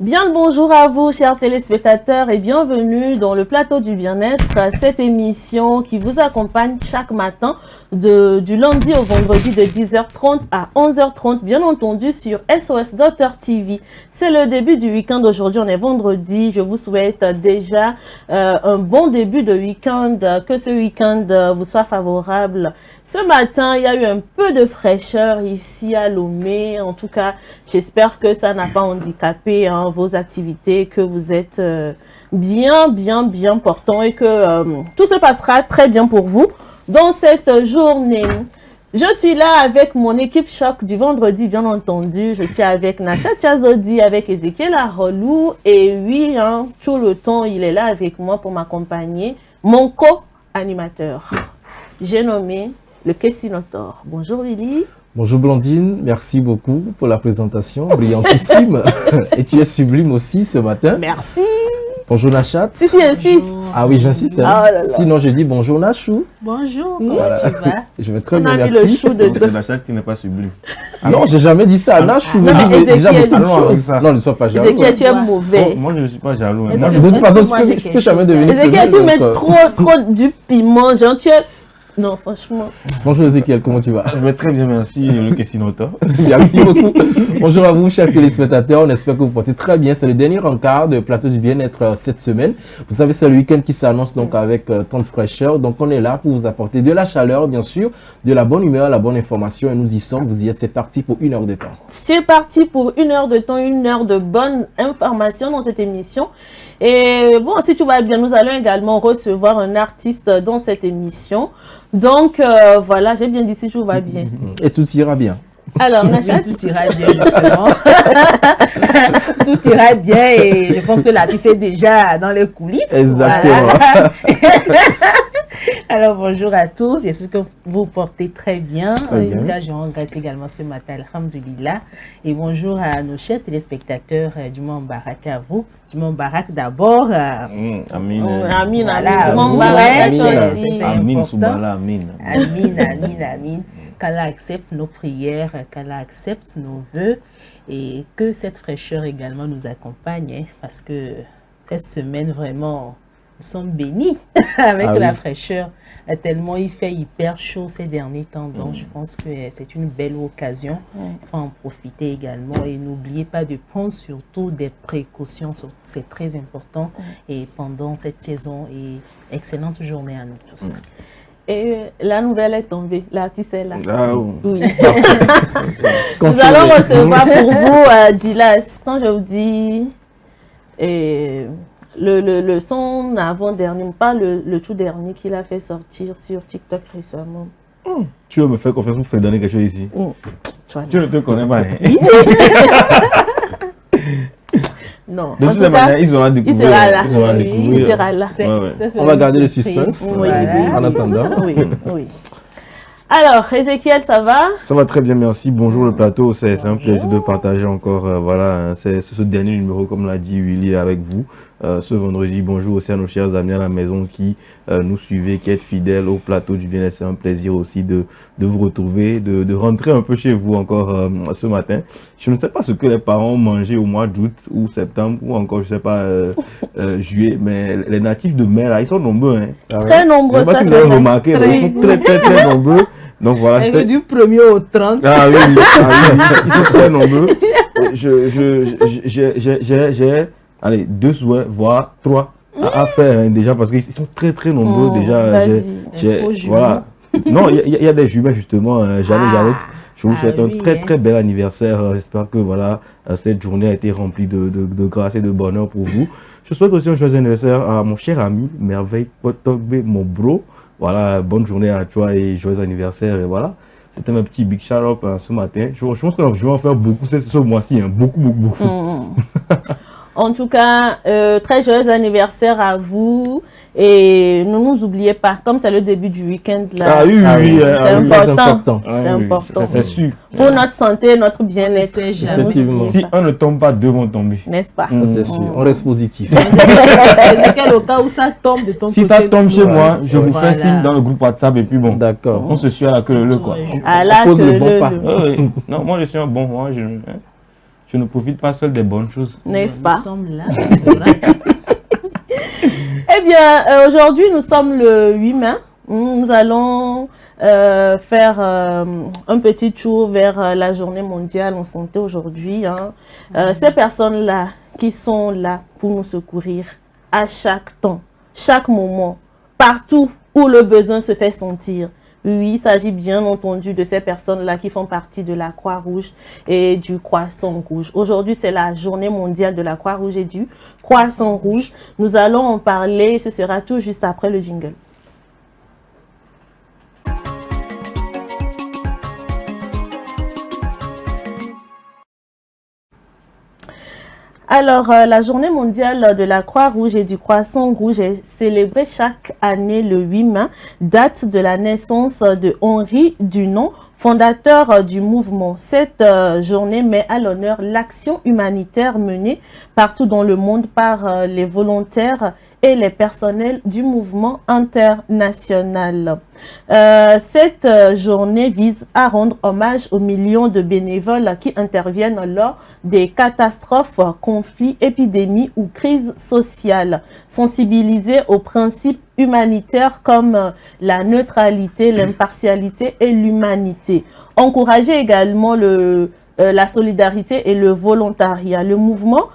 Bien le bonjour à vous, chers téléspectateurs, et bienvenue dans le plateau du bien-être, cette émission qui vous accompagne chaque matin du lundi au vendredi de 10h30 à 11h30, bien entendu sur SOS Docteur TV. C'est le début du week-end. Aujourd'hui, on est vendredi. Je vous souhaite déjà un bon début de week-end, que ce week-end vous soit favorable. Ce matin, il y a eu un peu de fraîcheur ici à Lomé. En tout cas, j'espère que ça n'a pas handicapé vos activités, que vous êtes bien portant et que tout se passera très bien pour vous dans cette journée. Je suis là avec mon équipe choc du vendredi, bien entendu. Je suis avec Nacha Tchazodi, avec Ezekiel Arolou. Et oui, tout le temps, il est là avec moi pour m'accompagner. Mon co-animateur, j'ai nommé le Kessinotor. Bonjour Willy. Bonjour Blandine, merci beaucoup pour la présentation, brillantissime. Et tu es sublime aussi ce matin. Merci. Bonjour Nachat. Si tu insistes. Ah oui, j'insiste. Oh là là. Sinon, je dis bonjour Nachou. Bonjour, comment Voilà. tu vas? Je vais très bien, On a mis merci. le chou de C'est Nachat qui n'est pas sublime. Ah non, j'ai jamais dit ça. Nachou me non, dit déjà Ezekiel. beaucoup de Ah non, choses. ça. Non, ne sois pas jaloux. Ezekiel, tu es Ouais. mauvais. Moi, je ne suis pas jaloux. Est-ce Moi, que- De toute façon, moi, j'ai je peux quelque jamais chose à devenir Ezekiel, tu donc, mets trop du piment. Genre, tu es... Non, franchement. Bonjour Ezekiel, comment tu vas? je vais très bien, merci, le Kessinotor. Merci beaucoup. Bonjour à vous, chers téléspectateurs. On espère que vous portez très bien. C'est le dernier encart de Plateau du Bien-être cette semaine. Vous savez, c'est le week-end qui s'annonce donc avec tant de fraîcheur. Donc, on est là pour vous apporter de la chaleur, bien sûr, de la bonne humeur, la bonne information. Et nous y sommes. Vous y êtes. C'est parti pour 1 heure de temps. C'est parti pour 1 heure de temps, 1 heure de bonne information dans cette émission. Et bon, si tout va bien, nous allons également recevoir un artiste dans cette émission. Donc, voilà, j'ai bien dit si tout va bien. Et tout ira bien. Alors, Nachat, Tout ira bien, justement. Tout ira bien et je pense que l'artiste est déjà dans les coulisses. Exactement. Voilà. Alors, bonjour à tous. J'espère que vous portez très bien. Très bien. En tout cas, je regrette également ce matin, alhamdoulilah. Et bonjour à nos chers téléspectateurs du Mont Barak, à vous. Du Mont Barak d'abord. Amin. Amin, Voilà, Amin. vous, Maman, ouais, toi Amin. aussi. c'est Amin, important. Soubala, Amin. Amin. Qu'Allah accepte nos prières, qu'Allah accepte nos vœux et que cette fraîcheur également nous accompagne, parce que cette semaine, vraiment, nous sommes bénis avec Ah oui. la fraîcheur. Tellement il fait hyper chaud ces derniers temps, donc je pense que c'est une belle occasion. Il faut en profiter également et n'oubliez pas de prendre surtout des précautions, c'est très important et pendant cette saison et excellente journée à nous tous. Et la nouvelle est tombée. L'artiste est là. Ah, oui. Oui. Nous Confirmé. allons recevoir pour vous Dilas. Quand je vous dis le son avant-dernier, pas le tout dernier qu'il a fait sortir sur TikTok récemment. Tu veux me faire confiance pour faire donner quelque chose ici? Tu vois, Tu ne te connais pas. Hein? non, De en toute tout cas, manière, ils auront il découvert. sera là. Ils auront Oui, découvert. Il sera là. C'est- Ouais, ouais. ça, c'est On va une garder le surprise. suspense. Oui, En attendant. oui, oui. Alors, Ezekiel, ça va? Ça va très bien, merci. Bonjour le plateau, c'est un Bonjour. plaisir de partager encore, voilà, c'est ce dernier numéro, comme l'a dit Willy, avec vous. Ce vendredi, bonjour aussi à nos chers amis à la maison qui nous suivez, qui êtes fidèles au plateau du bien-être. C'est un plaisir aussi de vous retrouver, de rentrer un peu chez vous encore ce matin. Je ne sais pas ce que les parents ont mangé au mois d'août ou septembre ou encore, je ne sais pas, juillet, mais les natifs de mer, là, ils sont nombreux. Hein. Ah ouais. Très Je nombreux, sais pas ça si vous c'est avez vrai. remarqué, mais ils sont très nombreux. Donc voilà, Et c'était- du 1er au 30. ah oui, ils sont très nombreux. J'ai allez, 2 souhaits, voire 3 à faire hein, déjà parce qu'ils sont très nombreux Oh, déjà. vas-y. faux jumeau. Voilà. Non, il y a des jumelles justement. J'allais. Je vous Ah souhaite un oui, très hein. bel anniversaire. J'espère que voilà, cette journée a été remplie de grâce et de bonheur pour vous. Je souhaite aussi un joyeux anniversaire à mon cher ami Merveille Potogbe, mon bro. Voilà, bonne journée à toi et joyeux anniversaire. Et voilà. C'était un petit big shout-out ce matin. Je pense que je vais en faire beaucoup ce mois-ci, hein. Beaucoup. En tout cas, très joyeux anniversaire à vous. Et ne nous oubliez pas, comme c'est le début du week-end là, c'est important. C'est important. C'est sûr. Pour notre santé, notre bien-être. Effectivement. Si un ne tombe pas, deux vont tomber. N'est-ce pas? C'est sûr. On reste positif. C'est quel au cas où ça tombe de ton côté. Si ça tombe chez moi, je vous fais signe dans le groupe WhatsApp et puis bon. D'accord. On se suit à la queue le quoi. On pose le bon pas. Non, moi je suis un bon moi. Je ne profite pas seul des bonnes choses. N'est-ce pas? Nous sommes là. Eh bien, aujourd'hui, nous sommes le 8 mai. Nous allons faire un petit tour vers la journée mondiale en santé aujourd'hui. Ces personnes-là qui sont là pour nous secourir à chaque temps, chaque moment, partout où le besoin se fait sentir. Oui, il s'agit bien entendu de ces personnes-là qui font partie de la Croix-Rouge et du Croissant-Rouge. Aujourd'hui, c'est la journée mondiale de la Croix-Rouge et du Croissant-Rouge. Nous allons en parler, ce sera tout juste après le jingle. Alors, la journée mondiale de la Croix-Rouge et du Croissant-Rouge est célébrée chaque année le 8 mai, date de la naissance de Henri Dunant, fondateur du mouvement. Cette journée met à l'honneur l'action humanitaire menée partout dans le monde par les volontaires et les personnels du mouvement international. Cette journée vise à rendre hommage aux millions de bénévoles qui interviennent lors des catastrophes, conflits, épidémies ou crises sociales, sensibiliser aux principes humanitaires comme la neutralité, l'impartialité et l'humanité. Encourager également la solidarité et le volontariat. Le mouvement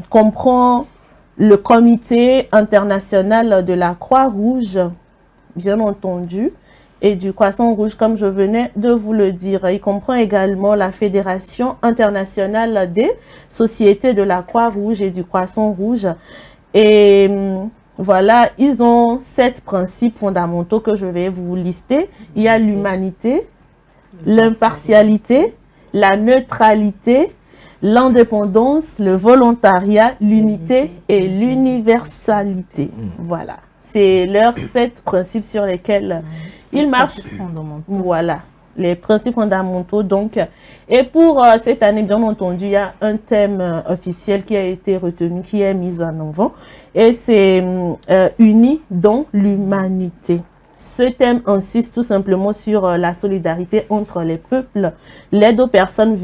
comprend le Comité international de la Croix-Rouge, bien entendu, et du Croissant-Rouge, comme je venais de vous le dire. Il comprend également la Fédération internationale des sociétés de la Croix-Rouge et du Croissant-Rouge. Et voilà, ils ont 7 principes fondamentaux que je vais vous lister. Il y a l'humanité, l'impartialité, la neutralité, l'indépendance, le volontariat, l'unité et l'universalité. Voilà, c'est leurs 7 principes sur lesquels ils marchent. Voilà, les principes fondamentaux. Donc, et pour cette année, bien entendu, il y a un thème officiel qui a été retenu, qui est mis en avant, et c'est unis dans l'humanité. Ce thème insiste tout simplement sur la solidarité entre les peuples, l'aide aux personnes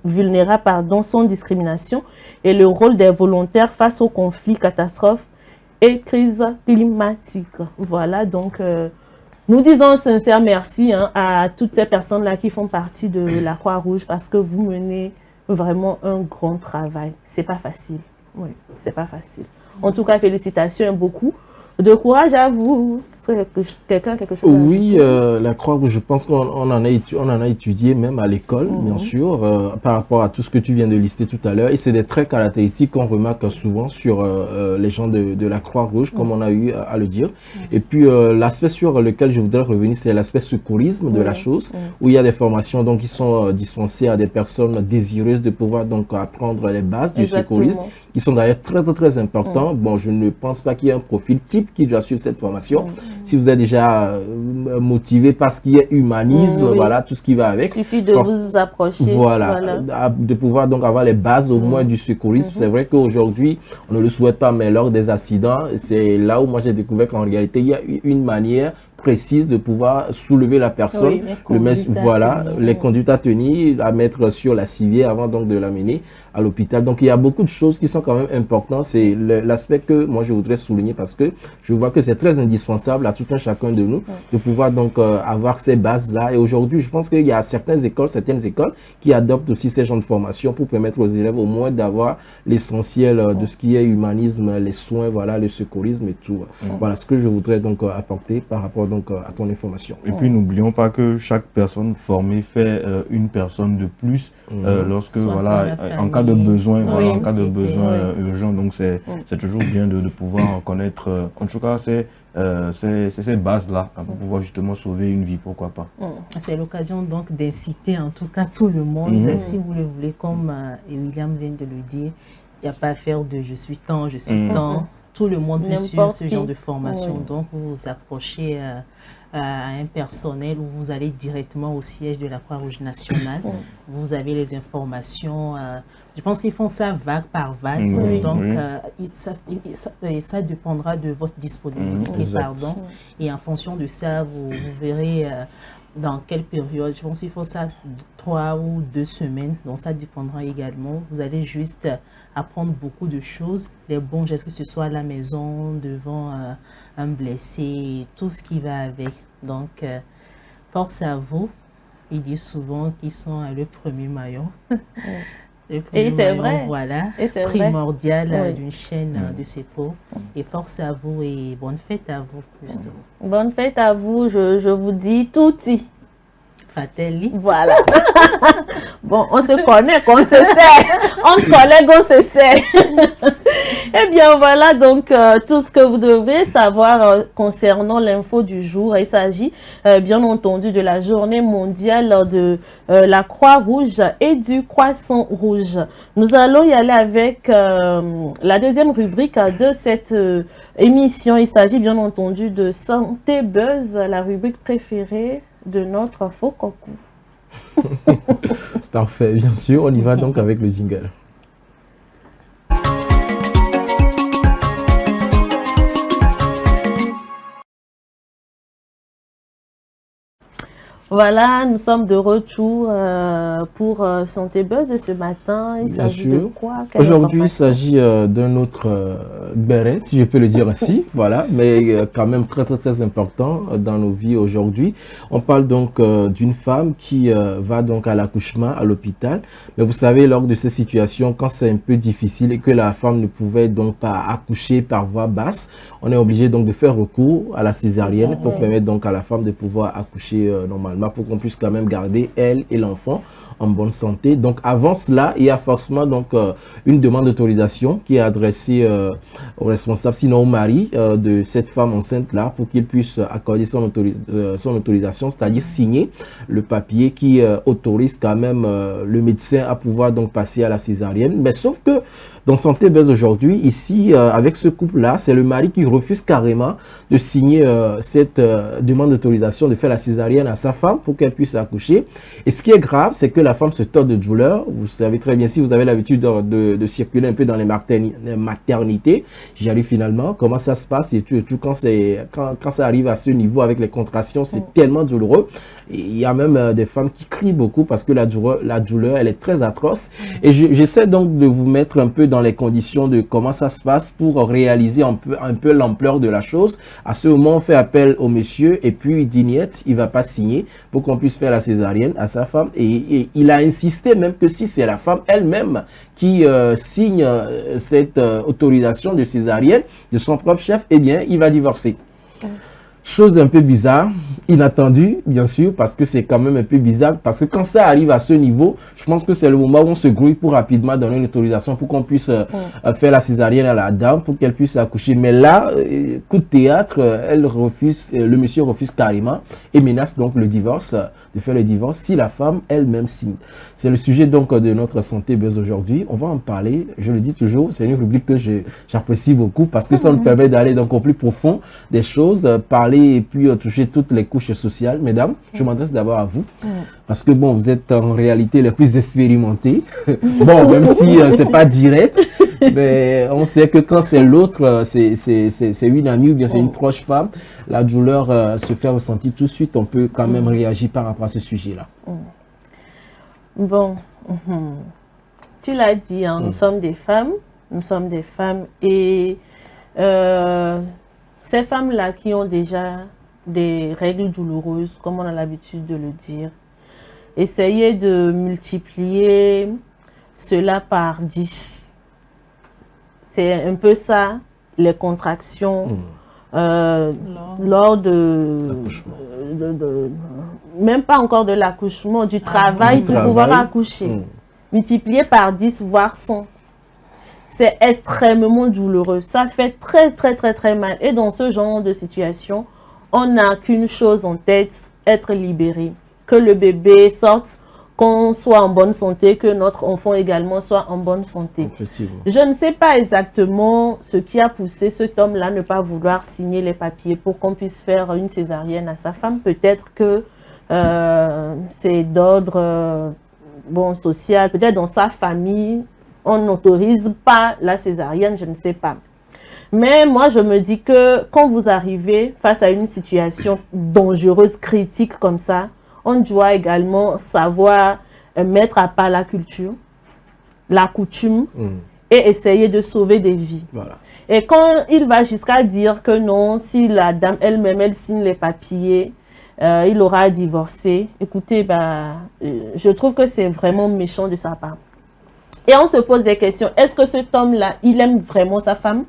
vulnérables, sans discrimination, et le rôle des volontaires face aux conflits, catastrophes et crises climatiques. Voilà, donc nous disons un sincère merci à toutes ces personnes-là qui font partie de la Croix-Rouge parce que vous menez vraiment un grand travail. C'est pas facile. Oui, c'est pas facile. En tout cas, félicitations et beaucoup de courage à vous. Quelqu'un quelque chose? Oui, la Croix-Rouge, je pense qu'on en a étudié même à l'école, bien sûr, par rapport à tout ce que tu viens de lister tout à l'heure. Et c'est des traits caractéristiques qu'on remarque souvent sur les gens de la Croix-Rouge, comme on a eu à le dire. Et puis, l'aspect sur lequel je voudrais revenir, c'est l'aspect secourisme de la chose, où il y a des formations donc, qui sont dispensées à des personnes désireuses de pouvoir donc apprendre les bases du secourisme, qui sont d'ailleurs très importants. Bon, je ne pense pas qu'il y ait un profil type qui doit suivre cette formation. Si vous êtes déjà motivé par ce qui est humanisme, voilà, tout ce qui va avec. Il suffit de vous approcher. Voilà, de pouvoir donc avoir les bases au moins du secourisme. C'est vrai qu'aujourd'hui, on ne le souhaite pas, mais lors des accidents, c'est là où moi j'ai découvert qu'en réalité, il y a une manière précise de pouvoir soulever la personne, les conduites à tenir, à mettre sur la civière avant donc de l'amener à l'hôpital. Donc il y a beaucoup de choses qui sont quand même importantes. C'est l'aspect que moi je voudrais souligner parce que je vois que c'est très indispensable à tout un chacun de nous de pouvoir donc avoir ces bases-là. Et aujourd'hui, je pense qu'il y a certaines écoles qui adoptent aussi ces genres de formation pour permettre aux élèves au moins d'avoir l'essentiel de ce qui est humanisme, les soins, voilà, le secourisme et tout. Voilà ce que je voudrais donc apporter par rapport donc à ton information. Et puis n'oublions pas que chaque personne formée fait une personne de plus lorsque Soit voilà, dans la en cas de famille, besoin, dans voilà, la en cas de société, besoin urgent. Donc c'est toujours bien de pouvoir connaître, en tout cas c'est ces bases-là pour pouvoir justement sauver une vie, pourquoi pas. C'est l'occasion donc d'inciter en tout cas tout le monde, si vous le voulez, comme William vient de le dire, il n'y a pas à faire de je suis tant, je suis tant. Tout le monde peut suivre ce genre de formation. Donc vous vous approchez à un personnel où vous allez directement au siège de la Croix-Rouge nationale. Vous avez les informations. Je pense qu'ils font ça vague par vague. Donc ça dépendra de votre disponibilité. Et en fonction de ça, vous verrez dans quelle période. Je pense qu'il faut ça 3 ou 2 semaines. Donc ça dépendra également. Vous allez juste apprendre beaucoup de choses. Les bons gestes, que ce soit à la maison, devant un blessé, tout ce qui va avec. Donc force à vous. Ils disent souvent qu'ils sont le premier maillon. Et c'est vrai. Voilà, primordial d'une chaîne de ces pots. Et force à vous et bonne fête à vous, justement. Bonne fête à vous, je vous dis tutti. Fratelli. Voilà. Bon, on se connaît, on se sait. Entre collègues, on se sait. Eh bien, voilà donc tout ce que vous devez savoir concernant l'info du jour. Il s'agit bien entendu de la journée mondiale de la Croix-Rouge et du Croissant Rouge. Nous allons y aller avec la deuxième rubrique de cette émission. Il s'agit bien entendu de Santé Buzz, la rubrique préférée de notre faux coucou. Parfait, bien sûr. On y va donc avec le jingle. Voilà, nous sommes de retour pour Santé Buzz ce matin. Il s'agit de quoi? Aujourd'hui, il s'agit d'un autre béret, si je peux le dire ainsi, voilà, mais quand même très important dans nos vies aujourd'hui. On parle donc d'une femme qui va donc à l'accouchement à l'hôpital. Mais vous savez, lors de ces situations, quand c'est un peu difficile et que la femme ne pouvait donc pas accoucher par voie basse, on est obligé donc de faire recours à la césarienne pour permettre donc à la femme de pouvoir accoucher normalement, pour qu'on puisse quand même garder elle et l'enfant en bonne santé. Donc avant cela, il y a forcément donc une demande d'autorisation qui est adressée au responsable, sinon au mari de cette femme enceinte là, pour qu'il puisse accorder son autorisation, c'est-à-dire signer le papier qui autorise quand même le médecin à pouvoir donc passer à la césarienne. Mais sauf que dans Santé Buzz aujourd'hui, ici, avec ce couple-là, c'est le mari qui refuse carrément de signer cette demande d'autorisation de faire la césarienne à sa femme pour qu'elle puisse accoucher. Et ce qui est grave, c'est que la femme se tord de douleur. Vous savez très bien, si vous avez l'habitude de circuler un peu dans les maternités, j'y arrive finalement, comment ça se passe et tout quand ça arrive à ce niveau avec les contractions, c'est tellement douloureux. Il y a même des femmes qui crient beaucoup parce que la douleur, elle est très atroce. Et j'essaie donc de vous mettre un peu dans les conditions de comment ça se passe pour réaliser un peu l'ampleur de la chose. À ce moment, on fait appel au monsieur et puis il dit niet, il ne va pas signer pour qu'on puisse faire la césarienne à sa femme. Et il a insisté même que si c'est la femme elle-même qui signe cette autorisation de césarienne de son propre chef, eh bien, il va divorcer. Chose un peu bizarre, inattendue, bien sûr, parce que c'est quand même un peu bizarre, parce que quand ça arrive à ce niveau, je pense que c'est le moment où on se grouille pour rapidement donner une autorisation pour qu'on puisse faire la césarienne à la dame, pour qu'elle puisse accoucher. Mais là, coup de théâtre, elle refuse, le monsieur refuse carrément et menace donc le divorce, de faire le divorce si la femme elle-même signe. C'est le sujet donc de notre Santé Buzz aujourd'hui. On va en parler, je le dis toujours, c'est une rubrique que j'apprécie beaucoup parce que ça nous permet d'aller donc au plus profond des choses, parler et puis toucher toutes les couches sociales. Mesdames, je m'adresse d'abord à vous parce que bon, vous êtes en réalité les plus expérimentés. Bon, même si c'est pas direct, mais on sait que quand c'est l'autre, c'est une amie ou bien c'est une proche femme, la douleur se fait ressentir tout de suite. On peut quand même réagir par rapport à ce sujet-là. Bon, tu l'as dit, hein, nous sommes des femmes et ces femmes-là qui ont déjà des règles douloureuses, comme on a l'habitude de le dire, essayez de multiplier cela par 10. C'est un peu ça, les contractions lors de, même pas encore de l'accouchement, du travail pour pouvoir accoucher. Multiplié par 10 voire 100. C'est extrêmement douloureux. Ça fait très, très, très, très mal. Et dans ce genre de situation, on n'a qu'une chose en tête, être libéré. Que le bébé sorte, qu'on soit en bonne santé, que notre enfant également soit en bonne santé. Je ne sais pas exactement ce qui a poussé cet homme-là à ne pas vouloir signer les papiers pour qu'on puisse faire une césarienne à sa femme. Peut-être que c'est d'ordre social, peut-être dans sa famille, on n'autorise pas la césarienne, je ne sais pas. Mais moi, je me dis que quand vous arrivez face à une situation dangereuse, critique comme ça, on doit également savoir mettre à part la culture, la coutume et essayer de sauver des vies. Voilà. Et quand il va jusqu'à dire que non, si la dame elle-même, elle signe les papiers, il aura divorcé. Écoutez, je trouve que c'est vraiment méchant de sa part. Et on se pose des questions. Est-ce que cet homme-là, il aime vraiment sa femme?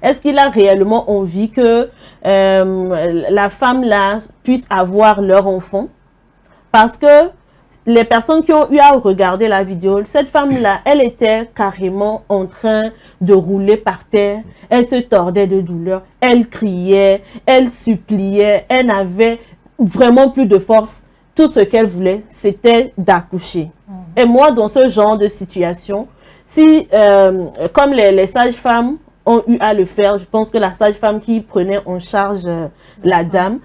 Est-ce qu'il a réellement envie que la femme-là puisse avoir leur enfant? Parce que les personnes qui ont eu à regarder la vidéo, cette femme-là, elle était carrément en train de rouler par terre. Elle se tordait de douleur. Elle criait, elle suppliait. Elle n'avait vraiment plus de force. Tout ce qu'elle voulait, c'était d'accoucher. Et moi, dans ce genre de situation, si, comme les sages-femmes ont eu à le faire, je pense que la sage-femme qui prenait en charge la dame,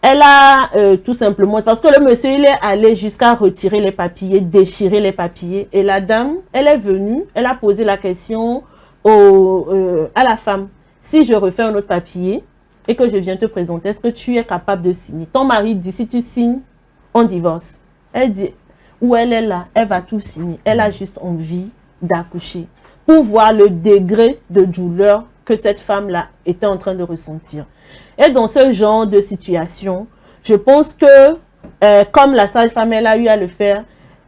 elle a tout simplement, parce que le monsieur, il est allé jusqu'à retirer les papiers, déchirer les papiers. Et la dame, elle est venue, elle a posé la question à la femme. Si je refais un autre papier et que je viens te présenter, est-ce que tu es capable de signer? Ton mari dit, si tu signes, on divorce. Elle dit, où elle est là, elle va tout signer. Elle a juste envie d'accoucher pour voir le degré de douleur que cette femme-là était en train de ressentir. Et dans ce genre de situation, je pense que, comme la sage-femme elle a eu à le faire,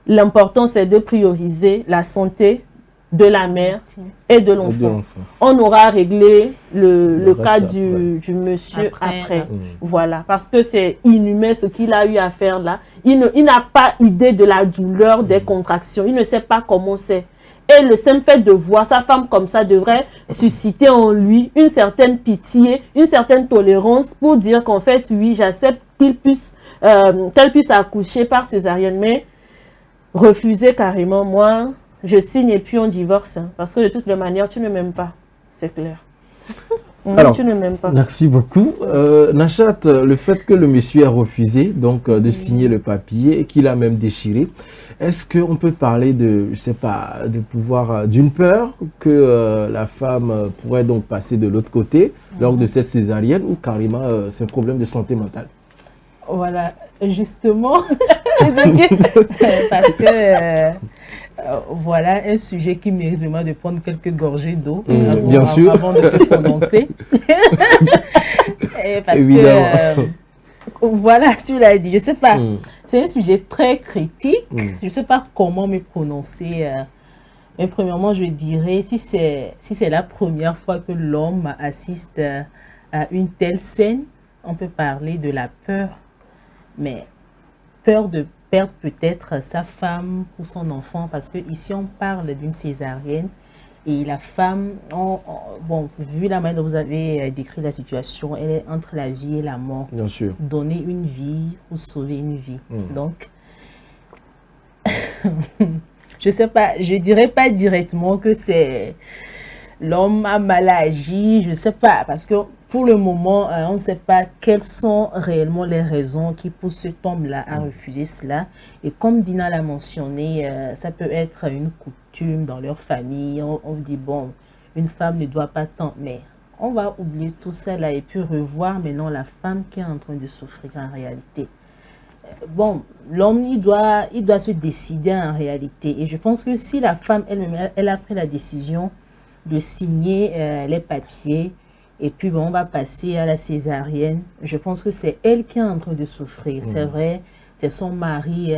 l'important c'est de prioriser la santé de la mère et de l'enfant. On aura réglé le cas du monsieur après. Voilà, parce que c'est inhumain ce qu'il a eu à faire là. Il n'a pas idée de la douleur des contractions. Il ne sait pas comment c'est. Et le simple fait de voir sa femme comme ça devrait susciter en lui une certaine pitié, une certaine tolérance pour dire qu'en fait, oui, j'accepte qu'elle puisse accoucher par césarienne. Mais refuser carrément, moi, je signe et puis on divorce. Hein, parce que de toute manière, tu ne m'aimes pas. C'est clair. Alors, tu ne m'aimes pas. Merci beaucoup. Nachat, le fait que le monsieur a refusé donc, de signer le papier et qu'il a même déchiré, est-ce qu'on peut parler de, je sais pas, de pouvoir, d'une peur que la femme pourrait donc passer de l'autre côté lors de cette césarienne ou carrément c'est un problème de santé mentale? Voilà, justement, parce que voilà un sujet qui mérite vraiment de prendre quelques gorgées d'eau avant de se prononcer. Parce que, voilà, tu l'as dit, je sais pas, c'est un sujet très critique, je sais pas comment me prononcer. Mais premièrement, je dirais, si c'est la première fois que l'homme assiste à une telle scène, on peut parler de la peur. Mais peur de perdre peut-être sa femme ou son enfant, parce que ici on parle d'une césarienne et la femme, bon, vu la manière dont vous avez décrit la situation, elle est entre la vie et la mort. Bien sûr. Donner une vie ou sauver une vie. Donc, je sais pas, je dirais pas directement que c'est l'homme a mal agi, je sais pas, parce que pour le moment, on ne sait pas quelles sont réellement les raisons qui poussent cet homme-là à refuser cela. Et comme Dina l'a mentionné, ça peut être une coutume dans leur famille. On dit, bon, une femme ne doit pas tant, mais on va oublier tout ça là et puis revoir maintenant la femme qui est en train de souffrir en réalité. Bon, l'homme, il doit se décider en réalité. Et je pense que si la femme elle-même, elle a pris la décision de signer les papiers, et puis bon, on va passer à la césarienne. Je pense que c'est elle qui est en train de souffrir. C'est vrai, c'est son mari,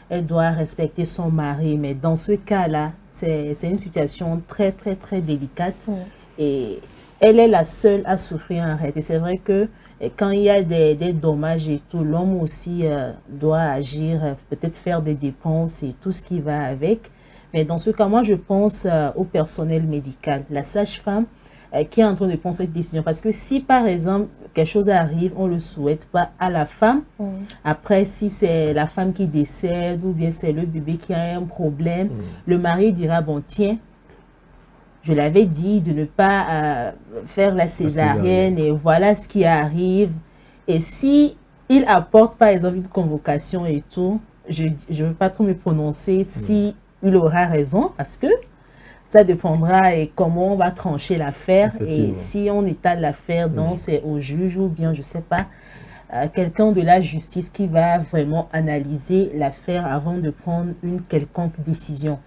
elle doit respecter son mari. Mais dans ce cas-là, c'est une situation très, très, très délicate. Et elle est la seule à souffrir en réalité. C'est vrai que quand il y a des dommages et tout, l'homme aussi doit agir, peut-être faire des dépenses et tout ce qui va avec. Mais dans ce cas, moi, je pense au personnel médical, la sage-femme qui est en train de prendre cette décision. Parce que si, par exemple, quelque chose arrive, on ne le souhaite pas à la femme. Après, si c'est la femme qui décède ou bien c'est le bébé qui a un problème, le mari dira, bon, tiens, je l'avais dit de ne pas faire la césarienne et voilà ce qui arrive. Et si il apporte, par exemple, une convocation et tout, je ne veux pas trop me prononcer si il aura raison parce que ça dépendra et comment on va trancher l'affaire et si on étale l'affaire donc c'est au juge ou bien je sais pas quelqu'un de la justice qui va vraiment analyser l'affaire avant de prendre une quelconque décision.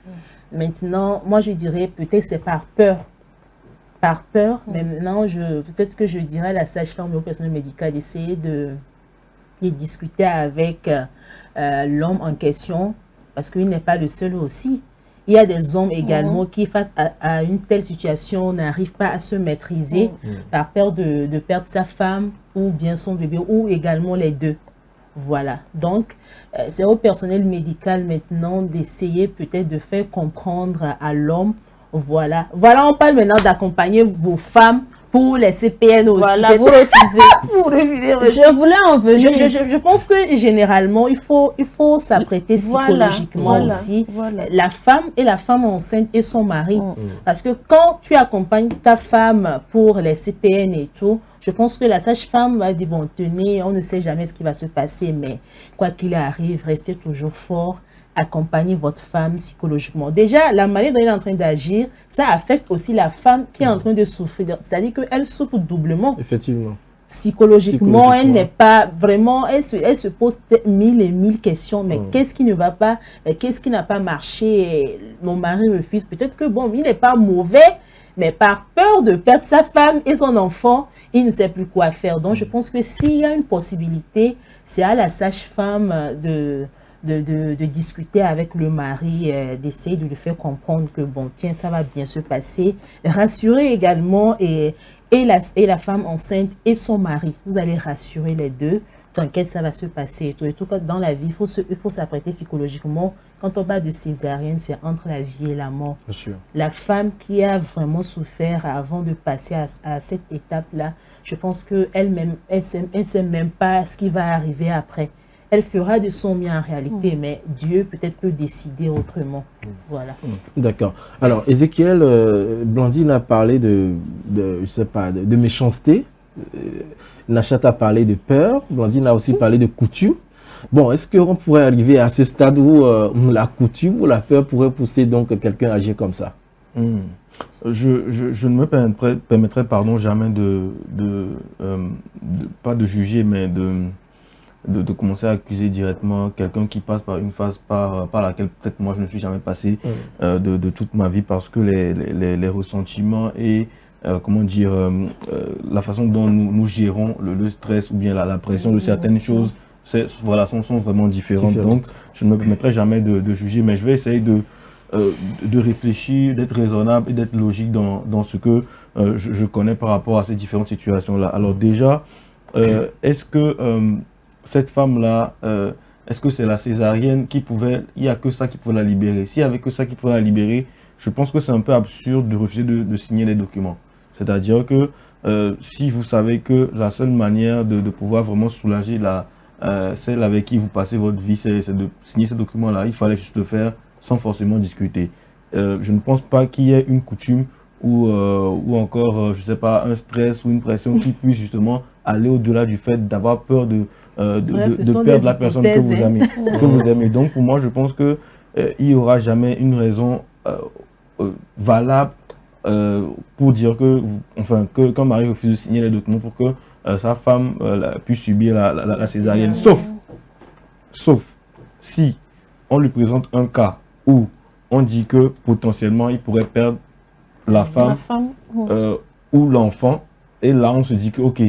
Maintenant, moi je dirais peut-être c'est par peur. Par peur, mais maintenant peut-être que je dirais à la sage-femme ou au personnel médical d'essayer de discuter avec l'homme en question parce qu'il n'est pas le seul aussi. Il y a des hommes également qui, face à une telle situation, n'arrivent pas à se maîtriser par peur de perdre sa femme ou bien son bébé ou également les deux. Voilà. Donc, c'est au personnel médical maintenant d'essayer peut-être de faire comprendre à l'homme. Voilà. Voilà, on parle maintenant d'accompagner vos femmes pour les CPN aussi. Voilà, vous refusez. Vous refusez. Je voulais en venir. Je pense que généralement, il faut s'apprêter psychologiquement aussi. La femme et la femme enceinte et son mari. Parce que quand tu accompagnes ta femme pour les CPN et tout, je pense que la sage-femme va dire, bon, tenez, on ne sait jamais ce qui va se passer, mais quoi qu'il arrive, restez toujours fort. Accompagner votre femme psychologiquement. Déjà, la manière dont elle est en train d'agir, ça affecte aussi la femme qui est en train de souffrir. C'est-à-dire qu'elle souffre doublement. Effectivement. Psychologiquement, elle n'est pas vraiment... Elle se pose mille et mille questions. Mais qu'est-ce qui ne va pas? Qu'est-ce qui n'a pas marché? Mon mari refuse. Peut-être que, bon, il n'est pas mauvais, mais par peur de perdre sa femme et son enfant, il ne sait plus quoi faire. Donc, je pense que s'il y a une possibilité, c'est à la sage-femme de discuter avec le mari, d'essayer de lui faire comprendre que bon, tiens, ça va bien se passer. Rassurer également et la femme enceinte et son mari. Vous allez rassurer les deux. T'inquiète, ça va se passer et tout. Et tout cas, dans la vie, il faut s'apprêter psychologiquement. Quand on parle de césarienne, c'est entre la vie et la mort. Bien sûr. La femme qui a vraiment souffert avant de passer à cette étape-là, je pense qu'elle-même, elle ne sait même pas ce qui va arriver après. Elle fera de son mieux en réalité, mais Dieu peut-être peut décider autrement. Voilà. D'accord. Alors, Ézéchiel, Blandine a parlé je sais pas, de méchanceté. Nachat a parlé de peur. Blandine a aussi parlé de coutume. Bon, est-ce qu'on pourrait arriver à ce stade où la coutume ou la peur pourrait pousser donc quelqu'un à agir comme ça? Je ne me permettrai jamais pas de juger, mais de commencer à accuser directement quelqu'un qui passe par une phase par laquelle peut-être moi je ne suis jamais passé de toute ma vie, parce que les ressentiments et comment dire la façon dont nous gérons le stress ou bien la pression de certaines choses sont vraiment différentes. Donc je ne me permettrai jamais de juger, mais je vais essayer de réfléchir, d'être raisonnable et d'être logique dans ce que je connais par rapport à ces différentes situations-là. Alors déjà, est-ce que cette femme-là, est-ce que c'est la césarienne il n'y a que ça qui pouvait la libérer? S'il n'y avait que ça qui pouvait la libérer, je pense que c'est un peu absurde de refuser de signer les documents. C'est-à-dire que si vous savez que la seule manière de pouvoir vraiment soulager celle avec qui vous passez votre vie, c'est de signer ces documents-là, il fallait juste le faire sans forcément discuter. Je ne pense pas qu'il y ait une coutume ou encore, je sais pas, un stress ou une pression qui puisse justement aller au-delà du fait d'avoir peur de perdre la personne que vous aimez. Donc pour moi, je pense que il n'y aura jamais une raison valable pour dire qu'un mari refuse de signer les documents pour que sa femme puisse subir la césarienne. Sauf si on lui présente un cas où on dit que potentiellement il pourrait perdre la femme ou l'enfant, et là on se dit que ok,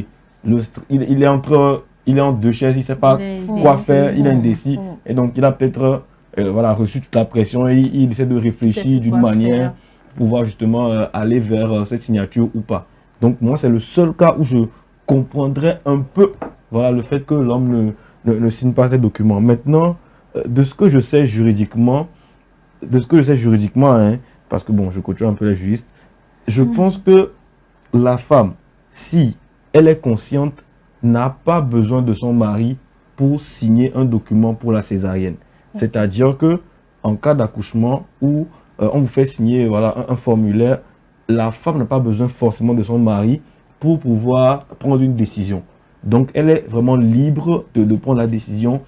il est en deux chaises, il ne sait pas quoi faire, il a indécis, et donc il a peut-être reçu toute la pression et il essaie de réfléchir d'une manière pour pouvoir justement aller vers cette signature ou pas. Donc moi, c'est le seul cas où je comprendrais un peu voilà, le fait que l'homme ne signe pas ces documents. Maintenant, de ce que je sais juridiquement, hein, parce que bon, je côtoie un peu les juristes, je pense que la femme, si elle est consciente, n'a pas besoin de son mari pour signer un document pour la césarienne. C'est-à-dire que en cas d'accouchement où on vous fait signer voilà, un formulaire, la femme n'a pas besoin forcément de son mari pour pouvoir prendre une décision. Donc, elle est vraiment libre de prendre la décision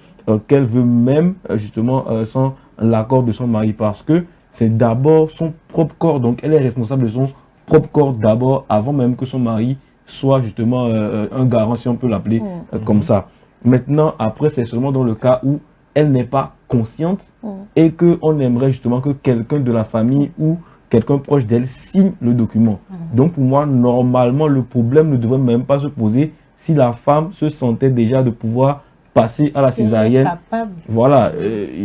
qu'elle veut, même justement sans l'accord de son mari, parce que c'est d'abord son propre corps. Donc, elle est responsable de son propre corps d'abord, avant même que son mari soit justement un garant, si on peut l'appeler comme ça. Maintenant, après, c'est seulement dans le cas où elle n'est pas consciente et qu'on aimerait justement que quelqu'un de la famille ou quelqu'un proche d'elle signe le document. Donc, pour moi, normalement, le problème ne devrait même pas se poser si la femme se sentait déjà de pouvoir passer à la césarienne. Voilà,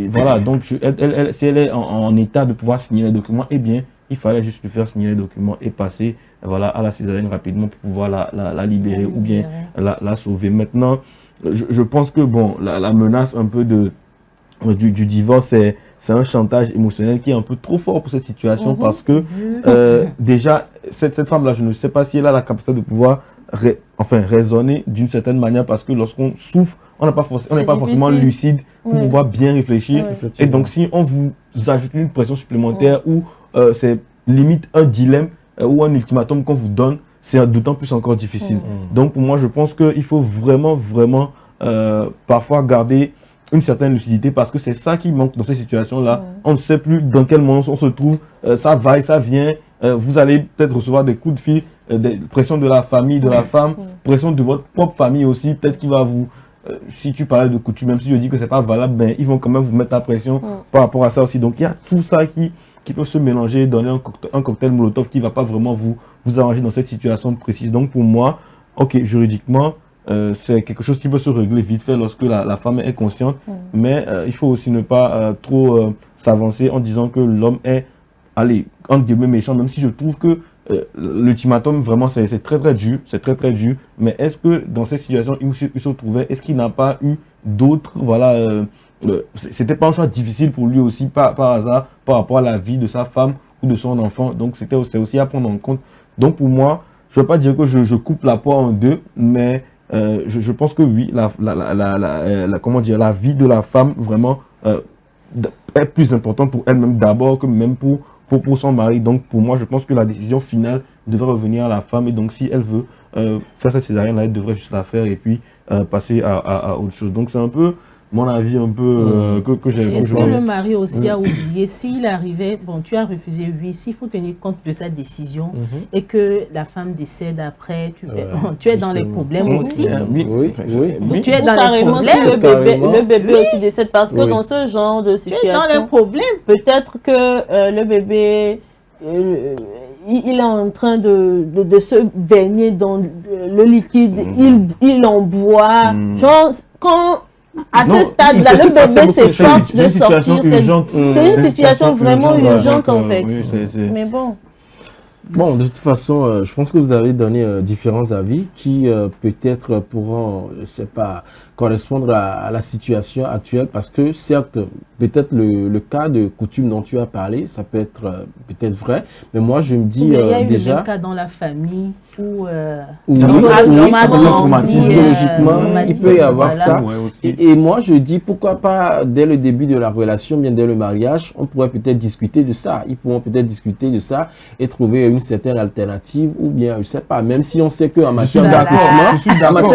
voilà. Donc, si elle est en état de pouvoir signer les documents, eh bien, il fallait juste lui faire signer les documents et passer voilà, à la césarienne rapidement pour pouvoir la libérer ou bien la sauver. Maintenant, je pense que bon, la menace un peu du divorce, c'est un chantage émotionnel qui est un peu trop fort pour cette situation parce que déjà, cette femme-là, je ne sais pas si elle a la capacité de pouvoir raisonner d'une certaine manière parce que lorsqu'on souffre, on n'est pas forcément lucide pour pouvoir bien réfléchir. Et donc, si on vous ajoute une pression supplémentaire ou c'est limite un dilemme ou un ultimatum qu'on vous donne, c'est d'autant plus encore difficile. Donc, pour moi, je pense qu'il faut vraiment parfois garder une certaine lucidité parce que c'est ça qui manque dans ces situations-là. On ne sait plus dans quel moment on se trouve, ça va et ça vient. Vous allez peut-être recevoir des coups de fil, des pressions de la famille, de la femme, pression de votre propre famille aussi. Peut-être qu'il va vous, si tu parlais de coutume, même si je dis que c'est pas valable, ben, ils vont quand même vous mettre la pression par rapport à ça aussi. Donc il y a tout ça qui peut se mélanger, donner un cocktail Molotov qui ne va pas vraiment vous arranger dans cette situation précise. Donc pour moi, ok, juridiquement, c'est quelque chose qui peut se régler vite fait lorsque la femme est consciente, mais il faut aussi ne pas trop s'avancer en disant que l'homme est, allez, entre guillemets méchant, même si je trouve que l'ultimatum, vraiment, c'est très dur, mais est-ce que dans cette situation où il se trouvait, est-ce qu'il n'a pas eu d'autres, voilà, c'était pas un choix difficile pour lui aussi, par hasard, par rapport à la vie de sa femme ou de son enfant, donc c'était aussi à prendre en compte. Donc pour moi, je ne veux pas dire que je coupe la poire en deux, mais je pense que oui, comment dire, la vie de la femme vraiment est plus importante pour elle-même d'abord que même pour son mari. Donc pour moi, je pense que la décision finale devrait revenir à la femme. Et donc si elle veut faire cette césarienne-là, elle devrait juste la faire et puis passer à autre chose. Donc c'est un peu mon avis un peu que j'ai. Est-ce que le mari aussi a oublié, s'il arrivait, bon, tu as refusé, oui, s'il faut tenir compte de sa décision et que la femme décède après, tu es dans les problèmes aussi. Oui. Tu es dans les problèmes. Le bébé aussi décède parce que dans ce genre de situation, tu es dans les problèmes. Peut-être que le bébé, il est en train de se baigner dans le liquide, il en boit. Genre, quand à ce stade-là, le bébé s'efforce de sortir. C'est une situation vraiment urgente en fait. Mais bon. Bon, de toute façon, je pense que vous avez donné différents avis qui peut-être pourront, je ne sais pas, correspondre à la situation actuelle parce que certes, peut-être le cas de coutume dont tu as parlé, ça peut être peut-être vrai, mais moi je me dis il y a eu déjà... le même cas dans la famille où psychologiquement, il peut y avoir ça. Et moi je dis pourquoi pas dès le début de la relation, bien dès le mariage, on pourrait peut-être discuter de ça. Ils pourront peut-être discuter de ça et trouver une certaine alternative ou bien, je ne sais pas, même si on sait qu'en matière